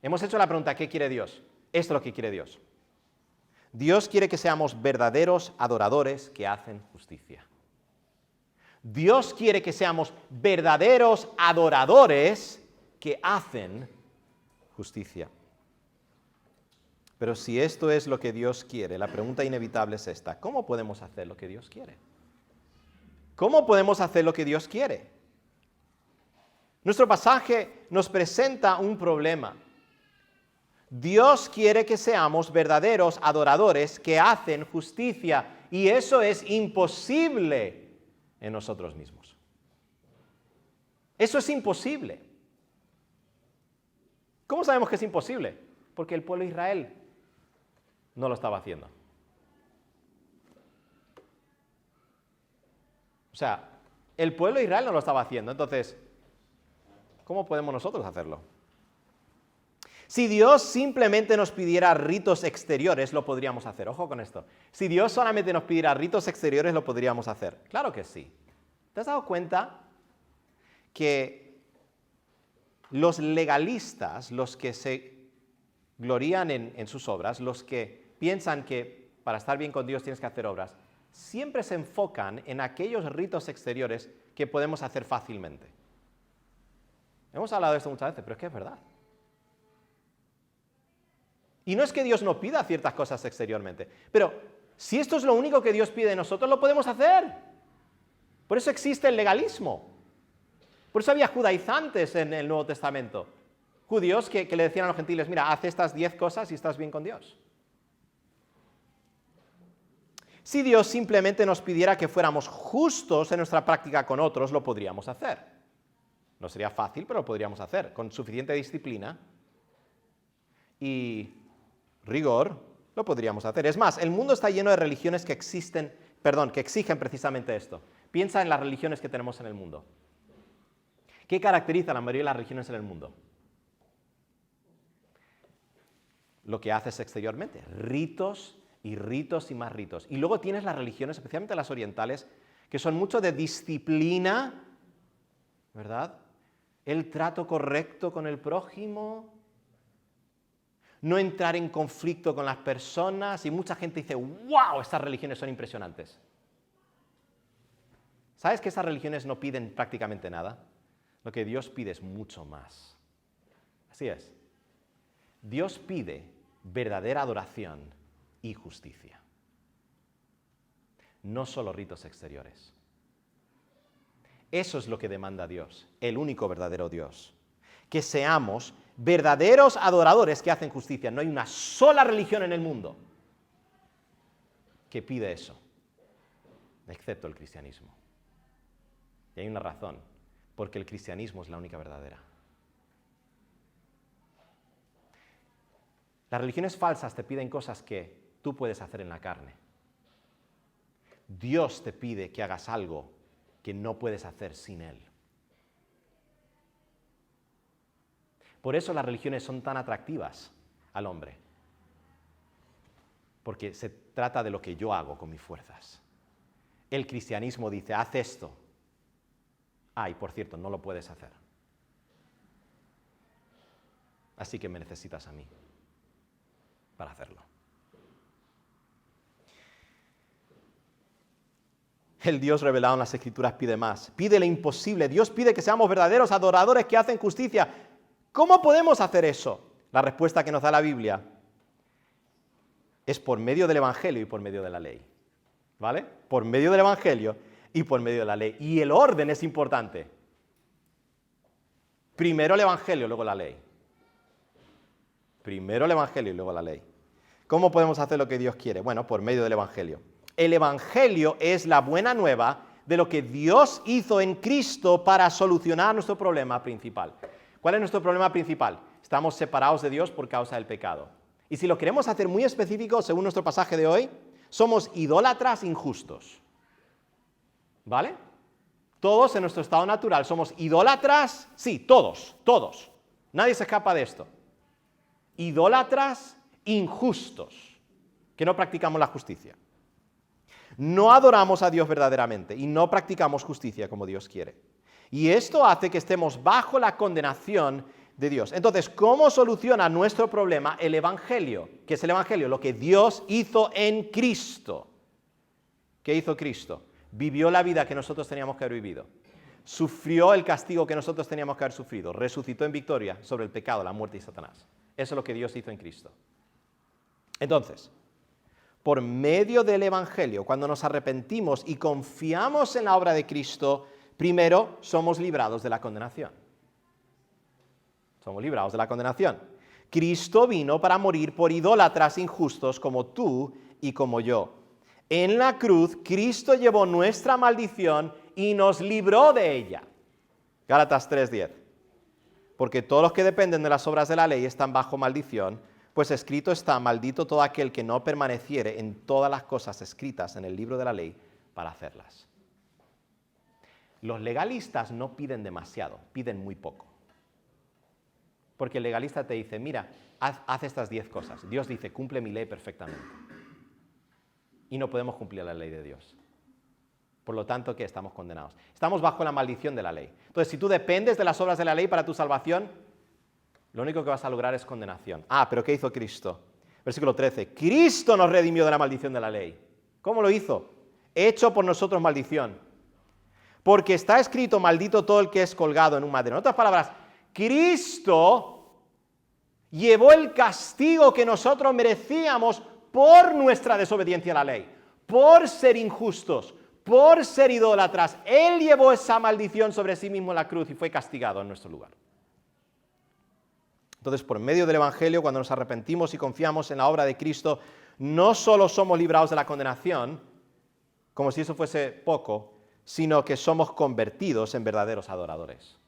Hemos hecho la pregunta: ¿qué quiere Dios? Esto es lo que quiere Dios. Dios quiere que seamos verdaderos adoradores que hacen justicia. Dios quiere que seamos verdaderos adoradores que hacen justicia. Pero si esto es lo que Dios quiere, la pregunta inevitable es esta: ¿cómo podemos hacer lo que Dios quiere? ¿Cómo podemos hacer lo que Dios quiere? Nuestro pasaje nos presenta un problema. Dios quiere que seamos verdaderos adoradores que hacen justicia, y eso es imposible en nosotros mismos. Eso es imposible. ¿Cómo sabemos que es imposible? Porque el pueblo de Israel no lo estaba haciendo. O sea, el pueblo de Israel no lo estaba haciendo. Entonces, ¿cómo podemos nosotros hacerlo? Si Dios simplemente nos pidiera ritos exteriores, lo podríamos hacer. Ojo con esto. Si Dios solamente nos pidiera ritos exteriores, lo podríamos hacer. Claro que sí. ¿Te has dado cuenta que los legalistas, los que se glorían en sus obras, los que piensan que para estar bien con Dios tienes que hacer obras, siempre se enfocan en aquellos ritos exteriores que podemos hacer fácilmente? Hemos hablado de esto muchas veces, pero es que es verdad. Y no es que Dios no pida ciertas cosas exteriormente, pero Si esto es lo único que Dios pide de nosotros, lo podemos hacer. Por eso existe el legalismo. Por eso había judaizantes en el Nuevo Testamento. Judíos que le decían a los gentiles, mira, haz estas 10 cosas y estás bien con Dios. Si Dios simplemente nos pidiera que fuéramos justos en nuestra práctica con otros, lo podríamos hacer. No sería fácil, pero lo podríamos hacer. Con suficiente disciplina y rigor, lo podríamos hacer. Es más, el mundo está lleno de religiones que exigen precisamente esto. Piensa en las religiones que tenemos en el mundo. ¿Qué caracteriza a la mayoría de las religiones en el mundo? Lo que haces exteriormente, ritos y ritos y más ritos. Y luego tienes las religiones, especialmente las orientales, que son mucho de disciplina, ¿verdad? El trato correcto con el prójimo, no entrar en conflicto con las personas, y mucha gente dice, ¡wow! Estas religiones son impresionantes. ¿Sabes que estas religiones no piden prácticamente nada? Lo que Dios pide es mucho más. Así es. Dios pide verdadera adoración y justicia. No solo ritos exteriores. Eso es lo que demanda Dios, el único verdadero Dios. Que seamos verdaderos adoradores que hacen justicia. No hay una sola religión en el mundo que pide eso, excepto el cristianismo. Y hay una razón, porque el cristianismo es la única verdadera. Las religiones falsas te piden cosas que tú puedes hacer en la carne. Dios te pide que hagas algo que no puedes hacer sin Él. Por eso las religiones son tan atractivas al hombre. Porque se trata de lo que yo hago con mis fuerzas. El cristianismo dice, haz esto. Y por cierto, no lo puedes hacer. Así que me necesitas a mí para hacerlo. El Dios revelado en las Escrituras pide más. Pide lo imposible. Dios pide que seamos verdaderos adoradores que hacen justicia. ¿Cómo podemos hacer eso? La respuesta que nos da la Biblia es por medio del Evangelio y por medio de la ley. ¿Vale? Por medio del Evangelio y por medio de la ley. Y el orden es importante. Primero el Evangelio, luego la ley. Primero el Evangelio y luego la ley. ¿Cómo podemos hacer lo que Dios quiere? Bueno, por medio del Evangelio. El Evangelio es la buena nueva de lo que Dios hizo en Cristo para solucionar nuestro problema principal. ¿Cuál es nuestro problema principal? Estamos separados de Dios por causa del pecado. Y si lo queremos hacer muy específico, según nuestro pasaje de hoy, somos idólatras injustos. ¿Vale? Todos en nuestro estado natural somos idólatras, sí, todos. Nadie se escapa de esto. Idólatras injustos, que no practicamos la justicia. No adoramos a Dios verdaderamente y no practicamos justicia como Dios quiere. Y esto hace que estemos bajo la condenación de Dios. Entonces, ¿cómo soluciona nuestro problema el Evangelio? ¿Qué es el Evangelio? Lo que Dios hizo en Cristo. ¿Qué hizo Cristo? Vivió la vida que nosotros teníamos que haber vivido. Sufrió el castigo que nosotros teníamos que haber sufrido. Resucitó en victoria sobre el pecado, la muerte y Satanás. Eso es lo que Dios hizo en Cristo. Entonces, por medio del Evangelio, cuando nos arrepentimos y confiamos en la obra de Cristo, primero somos librados de la condenación. Somos librados de la condenación. Cristo vino para morir por idólatras injustos como tú y como yo. En la cruz, Cristo llevó nuestra maldición y nos libró de ella. Gálatas 3:10. Porque todos los que dependen de las obras de la ley están bajo maldición, pues escrito está, maldito todo aquel que no permaneciere en todas las cosas escritas en el libro de la ley para hacerlas. Los legalistas no piden demasiado, piden muy poco. Porque el legalista te dice, mira, haz estas 10 cosas. Dios dice, cumple mi ley perfectamente. Y no podemos cumplir la ley de Dios. Por lo tanto, ¿qué? Estamos condenados. Estamos bajo la maldición de la ley. Entonces, si tú dependes de las obras de la ley para tu salvación, lo único que vas a lograr es condenación. ¿Pero qué hizo Cristo? Versículo 13. Cristo nos redimió de la maldición de la ley. ¿Cómo lo hizo? Hecho por nosotros maldición. Porque está escrito, maldito todo el que es colgado en un madero. En otras palabras, Cristo llevó el castigo que nosotros merecíamos por nuestra desobediencia a la ley, por ser injustos, por ser idólatras. Él llevó esa maldición sobre sí mismo en la cruz y fue castigado en nuestro lugar. Entonces, por medio del Evangelio, cuando nos arrepentimos y confiamos en la obra de Cristo, no solo somos librados de la condenación, como si eso fuese poco, sino que somos convertidos en verdaderos adoradores.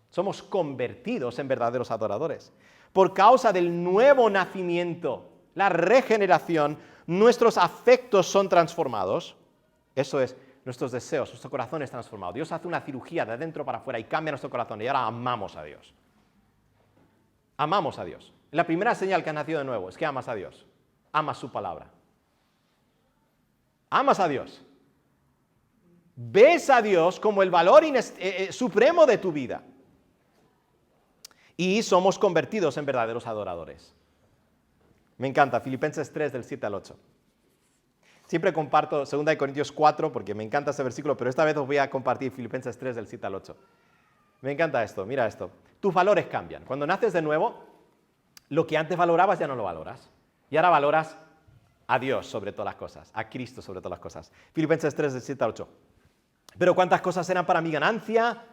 Somos convertidos en verdaderos adoradores. Por causa del nuevo nacimiento, la regeneración, nuestros afectos son transformados. Eso es, nuestros deseos, nuestro corazón es transformado. Dios hace una cirugía de adentro para afuera y cambia nuestro corazón y ahora amamos a Dios. Amamos a Dios. La primera señal que has nacido de nuevo es que amas a Dios. Amas su palabra. Amas a Dios. Ves a Dios como el valor supremo de tu vida. Y somos convertidos en verdaderos adoradores. Me encanta, Filipenses 3, del 7 al 8. Siempre comparto 2 Corintios 4 porque me encanta ese versículo, pero esta vez os voy a compartir Filipenses 3, del 7 al 8. Me encanta esto, mira esto. Tus valores cambian. Cuando naces de nuevo, lo que antes valorabas ya no lo valoras. Y ahora valoras a Dios sobre todas las cosas, a Cristo sobre todas las cosas. Filipenses 3, del 7 al 8. Pero cuántas cosas eran para mi ganancia,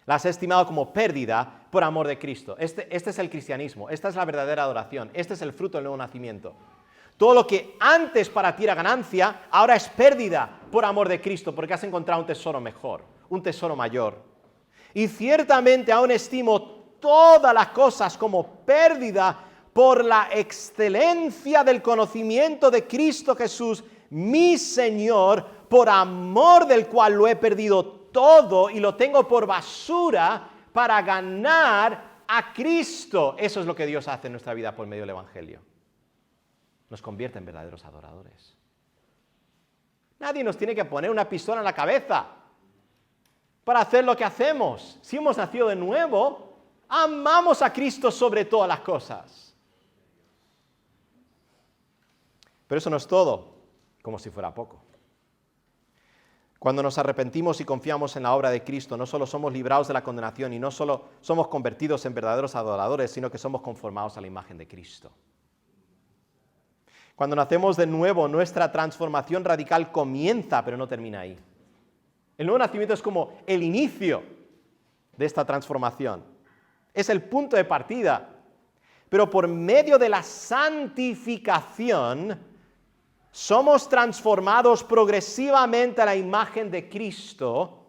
las he estimado como pérdida por amor de Cristo. Este es el cristianismo, esta es la verdadera adoración, este es el fruto del nuevo nacimiento. Todo lo que antes para ti era ganancia, ahora es pérdida por amor de Cristo, porque has encontrado un tesoro mejor, un tesoro mayor. Y ciertamente aún estimo todas las cosas como pérdida por la excelencia del conocimiento de Cristo Jesús, mi Señor, por amor del cual lo he perdido todo y lo tengo por basura para ganar a Cristo. Eso es lo que Dios hace en nuestra vida por medio del Evangelio. Nos convierte en verdaderos adoradores. Nadie nos tiene que poner una pistola en la cabeza para hacer lo que hacemos. Si hemos nacido de nuevo, amamos a Cristo sobre todas las cosas. Pero eso no es todo, como si fuera poco. Cuando nos arrepentimos y confiamos en la obra de Cristo, no solo somos librados de la condenación y no solo somos convertidos en verdaderos adoradores, sino que somos conformados a la imagen de Cristo. Cuando nacemos de nuevo, nuestra transformación radical comienza, pero no termina ahí. El nuevo nacimiento es como el inicio de esta transformación. Es el punto de partida. Pero por medio de la santificación, somos transformados progresivamente a la imagen de Cristo.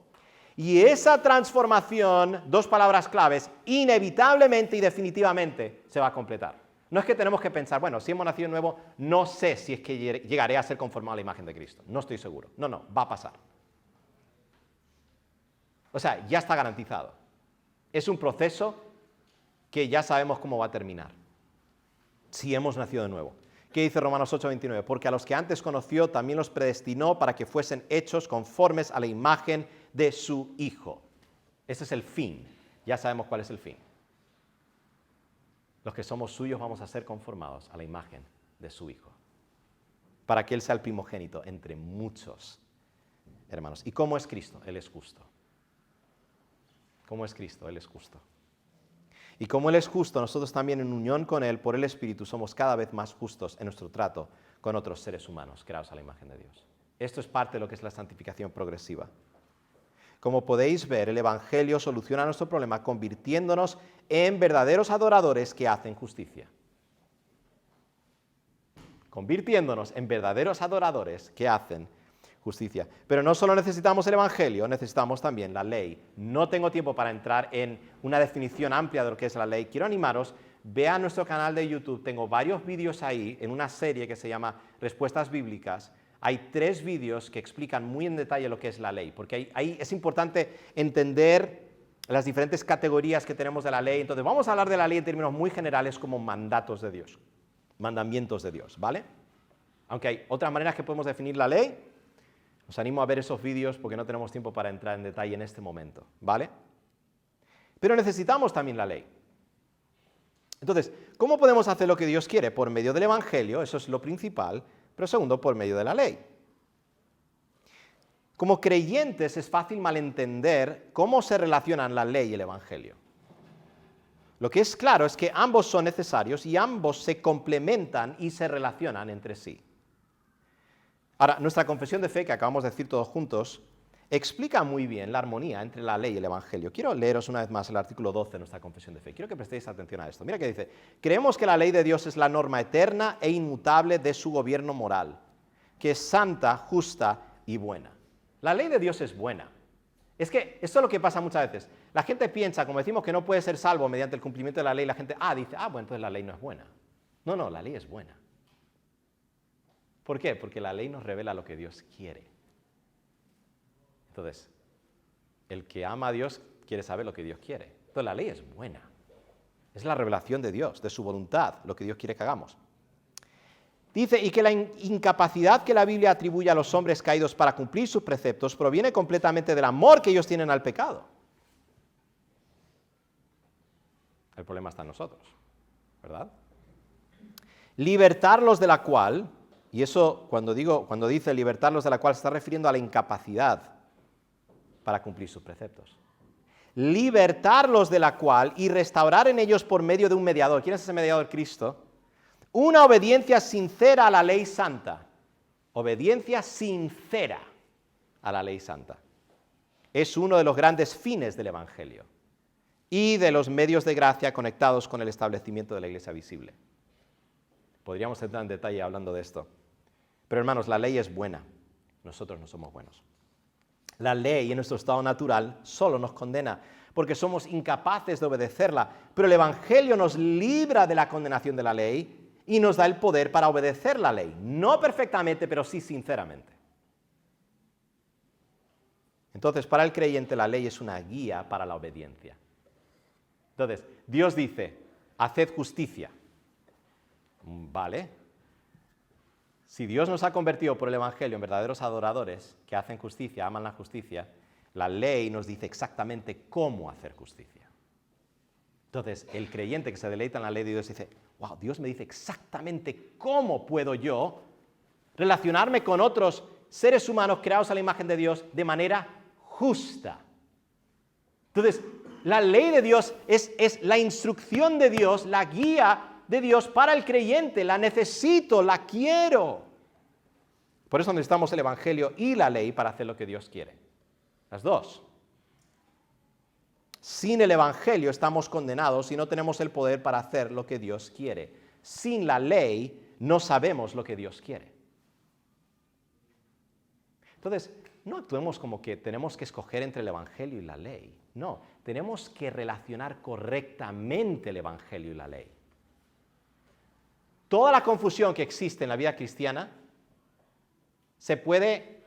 Y esa transformación, dos palabras claves, inevitablemente y definitivamente se va a completar. No es que tenemos que pensar, bueno, si hemos nacido de nuevo, no sé si es que llegaré a ser conformado a la imagen de Cristo. No estoy seguro. No, va a pasar. O sea, ya está garantizado. Es un proceso que ya sabemos cómo va a terminar. Si hemos nacido de nuevo. ¿Qué dice Romanos 8:29? Porque a los que antes conoció también los predestinó para que fuesen hechos conformes a la imagen de su Hijo. Ese es el fin. Ya sabemos cuál es el fin. Los que somos suyos vamos a ser conformados a la imagen de su Hijo, para que Él sea el primogénito entre muchos hermanos. ¿Y cómo es Cristo? Él es justo. ¿Cómo es Cristo? Él es justo. Y como Él es justo, nosotros también en unión con Él, por el Espíritu, somos cada vez más justos en nuestro trato con otros seres humanos, creados a la imagen de Dios. Esto es parte de lo que es la santificación progresiva. Como podéis ver, el Evangelio soluciona nuestro problema convirtiéndonos en verdaderos adoradores que hacen justicia. Convirtiéndonos en verdaderos adoradores que hacen justicia. Pero no solo necesitamos el Evangelio, necesitamos también la ley. No tengo tiempo para entrar en una definición amplia de lo que es la ley. Quiero animaros, vean nuestro canal de YouTube. Tengo varios vídeos ahí en una serie que se llama Respuestas Bíblicas. Hay 3 vídeos que explican muy en detalle lo que es la ley, porque ahí es importante entender las diferentes categorías que tenemos de la ley. Entonces vamos a hablar de la ley en términos muy generales como mandatos de Dios, mandamientos de Dios, ¿vale? Aunque hay otras maneras que podemos definir la ley, os animo a ver esos vídeos porque no tenemos tiempo para entrar en detalle en este momento, ¿vale? Pero necesitamos también la ley. Entonces, ¿cómo podemos hacer lo que Dios quiere? Por medio del Evangelio, eso es lo principal, pero segundo, por medio de la ley. Como creyentes es fácil malentender cómo se relacionan la ley y el Evangelio. Lo que es claro es que ambos son necesarios y ambos se complementan y se relacionan entre sí. Ahora, nuestra confesión de fe, que acabamos de decir todos juntos, explica muy bien la armonía entre la ley y el Evangelio. Quiero leeros una vez más el artículo 12 de nuestra confesión de fe. Quiero que prestéis atención a esto. Mira que dice: creemos que la ley de Dios es la norma eterna e inmutable de su gobierno moral, que es santa, justa y buena. La ley de Dios es buena. Es que esto es lo que pasa muchas veces. La gente piensa, como decimos, que no puede ser salvo mediante el cumplimiento de la ley, la gente dice, bueno, entonces la ley no es buena. No, la ley es buena. ¿Por qué? Porque la ley nos revela lo que Dios quiere. Entonces, el que ama a Dios quiere saber lo que Dios quiere. Entonces la ley es buena. Es la revelación de Dios, de su voluntad, lo que Dios quiere que hagamos. Dice, y que la incapacidad que la Biblia atribuye a los hombres caídos para cumplir sus preceptos proviene completamente del amor que ellos tienen al pecado. El problema está en nosotros, ¿verdad? Libertarlos de la cual, y eso cuando dice libertarlos de la cual se está refiriendo a la incapacidad para cumplir sus preceptos. Libertarlos de la cual y restaurar en ellos por medio de un mediador. ¿Quién es ese mediador? Cristo. Una obediencia sincera a la ley santa. Obediencia sincera a la ley santa. Es uno de los grandes fines del Evangelio y de los medios de gracia conectados con el establecimiento de la Iglesia visible. Podríamos entrar en detalle hablando de esto. Pero hermanos, la ley es buena. Nosotros no somos buenos. La ley en nuestro estado natural solo nos condena porque somos incapaces de obedecerla. Pero el Evangelio nos libra de la condenación de la ley y nos da el poder para obedecer la ley. No perfectamente, pero sí sinceramente. Entonces, para el creyente la ley es una guía para la obediencia. Entonces, Dios dice, haced justicia. Vale. Si Dios nos ha convertido por el Evangelio en verdaderos adoradores que hacen justicia, aman la justicia, la ley nos dice exactamente cómo hacer justicia. Entonces, el creyente que se deleita en la ley de Dios dice, wow, Dios me dice exactamente cómo puedo yo relacionarme con otros seres humanos creados a la imagen de Dios de manera justa. Entonces, la ley de Dios es la instrucción de Dios, la guía de Dios para el creyente. La necesito, la quiero. Por eso necesitamos el Evangelio y la ley para hacer lo que Dios quiere. Las dos. Sin el Evangelio estamos condenados y no tenemos el poder para hacer lo que Dios quiere. Sin la ley no sabemos lo que Dios quiere. Entonces, no actuemos como que tenemos que escoger entre el Evangelio y la ley. No, tenemos que relacionar correctamente el Evangelio y la ley. Toda la confusión que existe en la vida cristiana se puede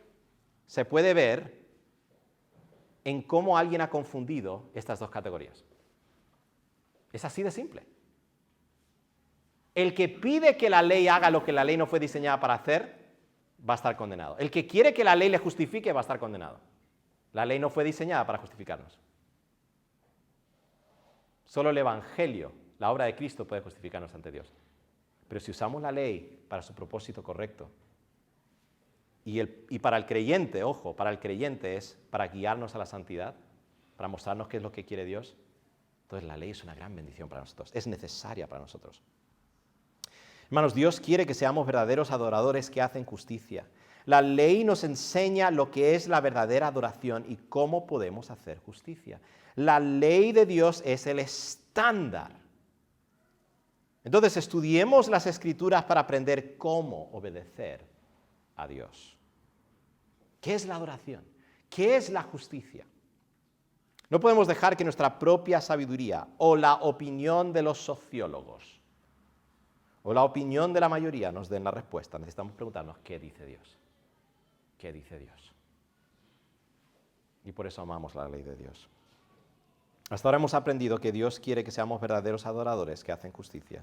ver en cómo alguien ha confundido estas dos categorías. Es así de simple. El que pide que la ley haga lo que la ley no fue diseñada para hacer, va a estar condenado. El que quiere que la ley le justifique, va a estar condenado. La ley no fue diseñada para justificarnos. Solo el Evangelio, la obra de Cristo, puede justificarnos ante Dios. Pero si usamos la ley para su propósito correcto, y para el creyente, ojo, para el creyente es para guiarnos a la santidad, para mostrarnos qué es lo que quiere Dios, entonces la ley es una gran bendición para nosotros, es necesaria para nosotros. Hermanos, Dios quiere que seamos verdaderos adoradores que hacen justicia. La ley nos enseña lo que es la verdadera adoración y cómo podemos hacer justicia. La ley de Dios es el estándar. Entonces, estudiemos las Escrituras para aprender cómo obedecer a Dios. ¿Qué es la adoración? ¿Qué es la justicia? No podemos dejar que nuestra propia sabiduría o la opinión de los sociólogos o la opinión de la mayoría nos den la respuesta. Necesitamos preguntarnos, ¿qué dice Dios? ¿Qué dice Dios? Y por eso amamos la ley de Dios. Hasta ahora hemos aprendido que Dios quiere que seamos verdaderos adoradores que hacen justicia.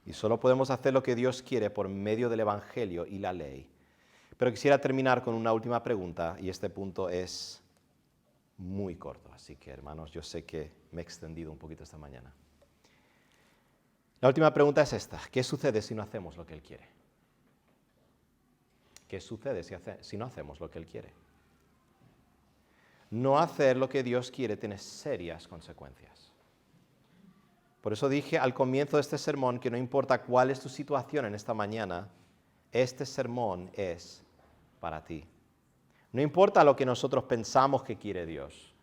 Y solo podemos hacer lo que Dios quiere por medio del Evangelio y la ley. Pero quisiera terminar con una última pregunta, y este punto es muy corto. Así que, hermanos, yo sé que me he extendido un poquito esta mañana. La última pregunta es esta. ¿Qué sucede si no hacemos lo que Él quiere? ¿Qué sucede si no hacemos lo que Él quiere? No hacer lo que Dios quiere tiene serias consecuencias. Por eso dije al comienzo de este sermón que no importa cuál es tu situación en esta mañana, este sermón es para ti. No importa lo que nosotros pensamos que quiere Dios.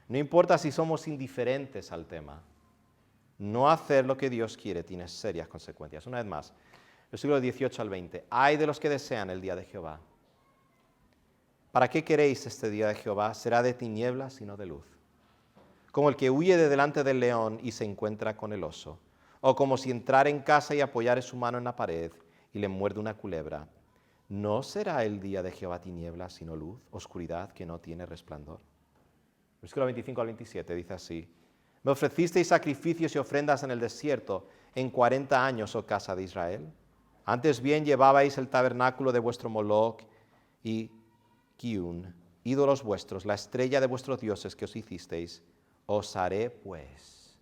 No importa si somos indiferentes al tema. No hacer lo que Dios quiere tiene serias consecuencias. Una vez más, versículo 18 al 20. Ay de los que desean el día de Jehová. ¿Para qué queréis este día de Jehová? Será de tinieblas y no de luz. Como el que huye de delante del león y se encuentra con el oso. O como si entrara en casa y apoyare su mano en la pared y le muerde una culebra. ¿No será el día de Jehová tinieblas sino luz, oscuridad que no tiene resplandor? Versículo 25 al 27 dice así. Me ofrecisteis sacrificios y ofrendas en el desierto en 40 años, oh casa de Israel. Antes bien llevabais el tabernáculo de vuestro Moloc y Kiun, ídolos vuestros, la estrella de vuestros dioses que os hicisteis. Os haré, pues,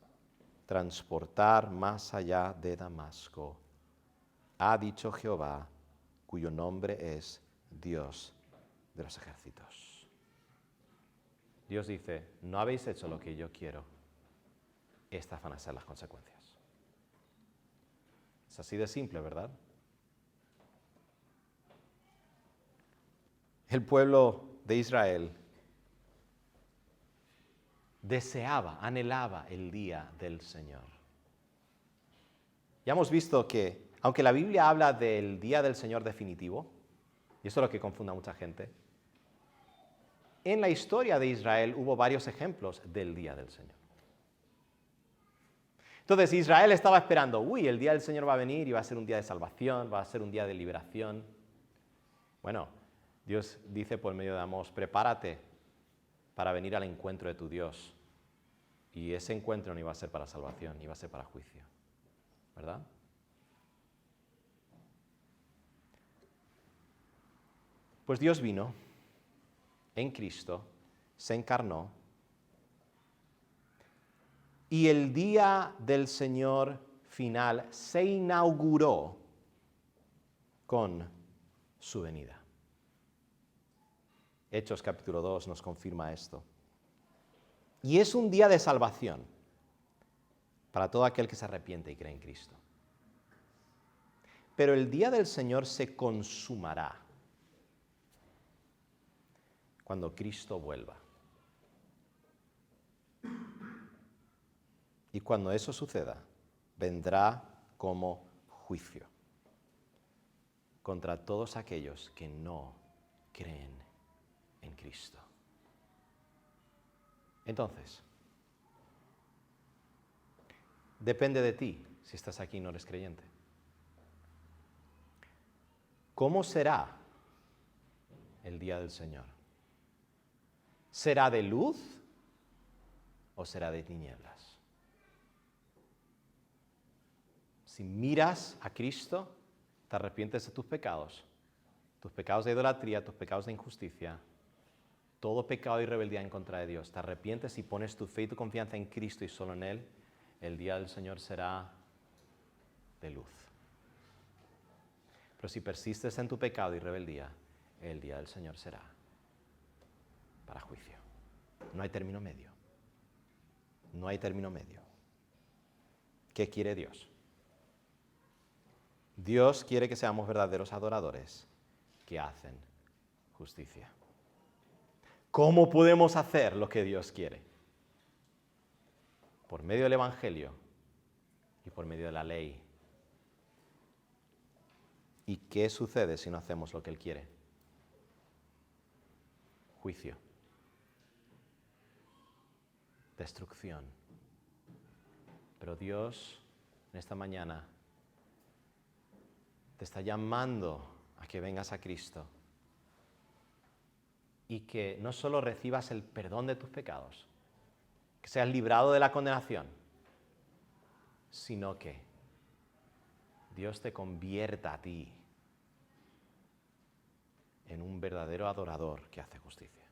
transportar más allá de Damasco, ha dicho Jehová, cuyo nombre es Dios de los ejércitos. Dios dice, no habéis hecho lo que yo quiero, estas van a ser las consecuencias. Es así de simple, ¿verdad? El pueblo de Israel deseaba, anhelaba el día del Señor. Ya hemos visto que, aunque la Biblia habla del día del Señor definitivo, y eso es lo que confunde a mucha gente, en la historia de Israel hubo varios ejemplos del día del Señor. Entonces Israel estaba esperando, el día del Señor va a venir y va a ser un día de salvación, va a ser un día de liberación. Bueno, Dios dice por medio de Amós, prepárate para venir al encuentro de tu Dios. Y ese encuentro no iba a ser para salvación, iba a ser para juicio. ¿Verdad? Pues Dios vino en Cristo, se encarnó, y el día del Señor final se inauguró con su venida. Hechos capítulo 2 nos confirma esto. Y es un día de salvación para todo aquel que se arrepiente y cree en Cristo. Pero el día del Señor se consumará cuando Cristo vuelva. Y cuando eso suceda, vendrá como juicio contra todos aquellos que no creen en Cristo. Entonces, depende de ti si estás aquí y no eres creyente. ¿Cómo será el día del Señor? ¿Será de luz o será de tinieblas? Si miras a Cristo, te arrepientes de tus pecados de idolatría, tus pecados de injusticia, todo pecado y rebeldía en contra de Dios, te arrepientes y pones tu fe y tu confianza en Cristo y solo en Él, el día del Señor será de luz. Pero si persistes en tu pecado y rebeldía, el día del Señor será para juicio. No hay término medio. No hay término medio. ¿Qué quiere Dios? Dios quiere que seamos verdaderos adoradores que hacen justicia. ¿Cómo podemos hacer lo que Dios quiere? Por medio del Evangelio y por medio de la ley. ¿Y qué sucede si no hacemos lo que Él quiere? Juicio. Destrucción. Pero Dios, en esta mañana, te está llamando a que vengas a Cristo y que no solo recibas el perdón de tus pecados, que seas librado de la condenación, sino que Dios te convierta a ti en un verdadero adorador que hace justicia.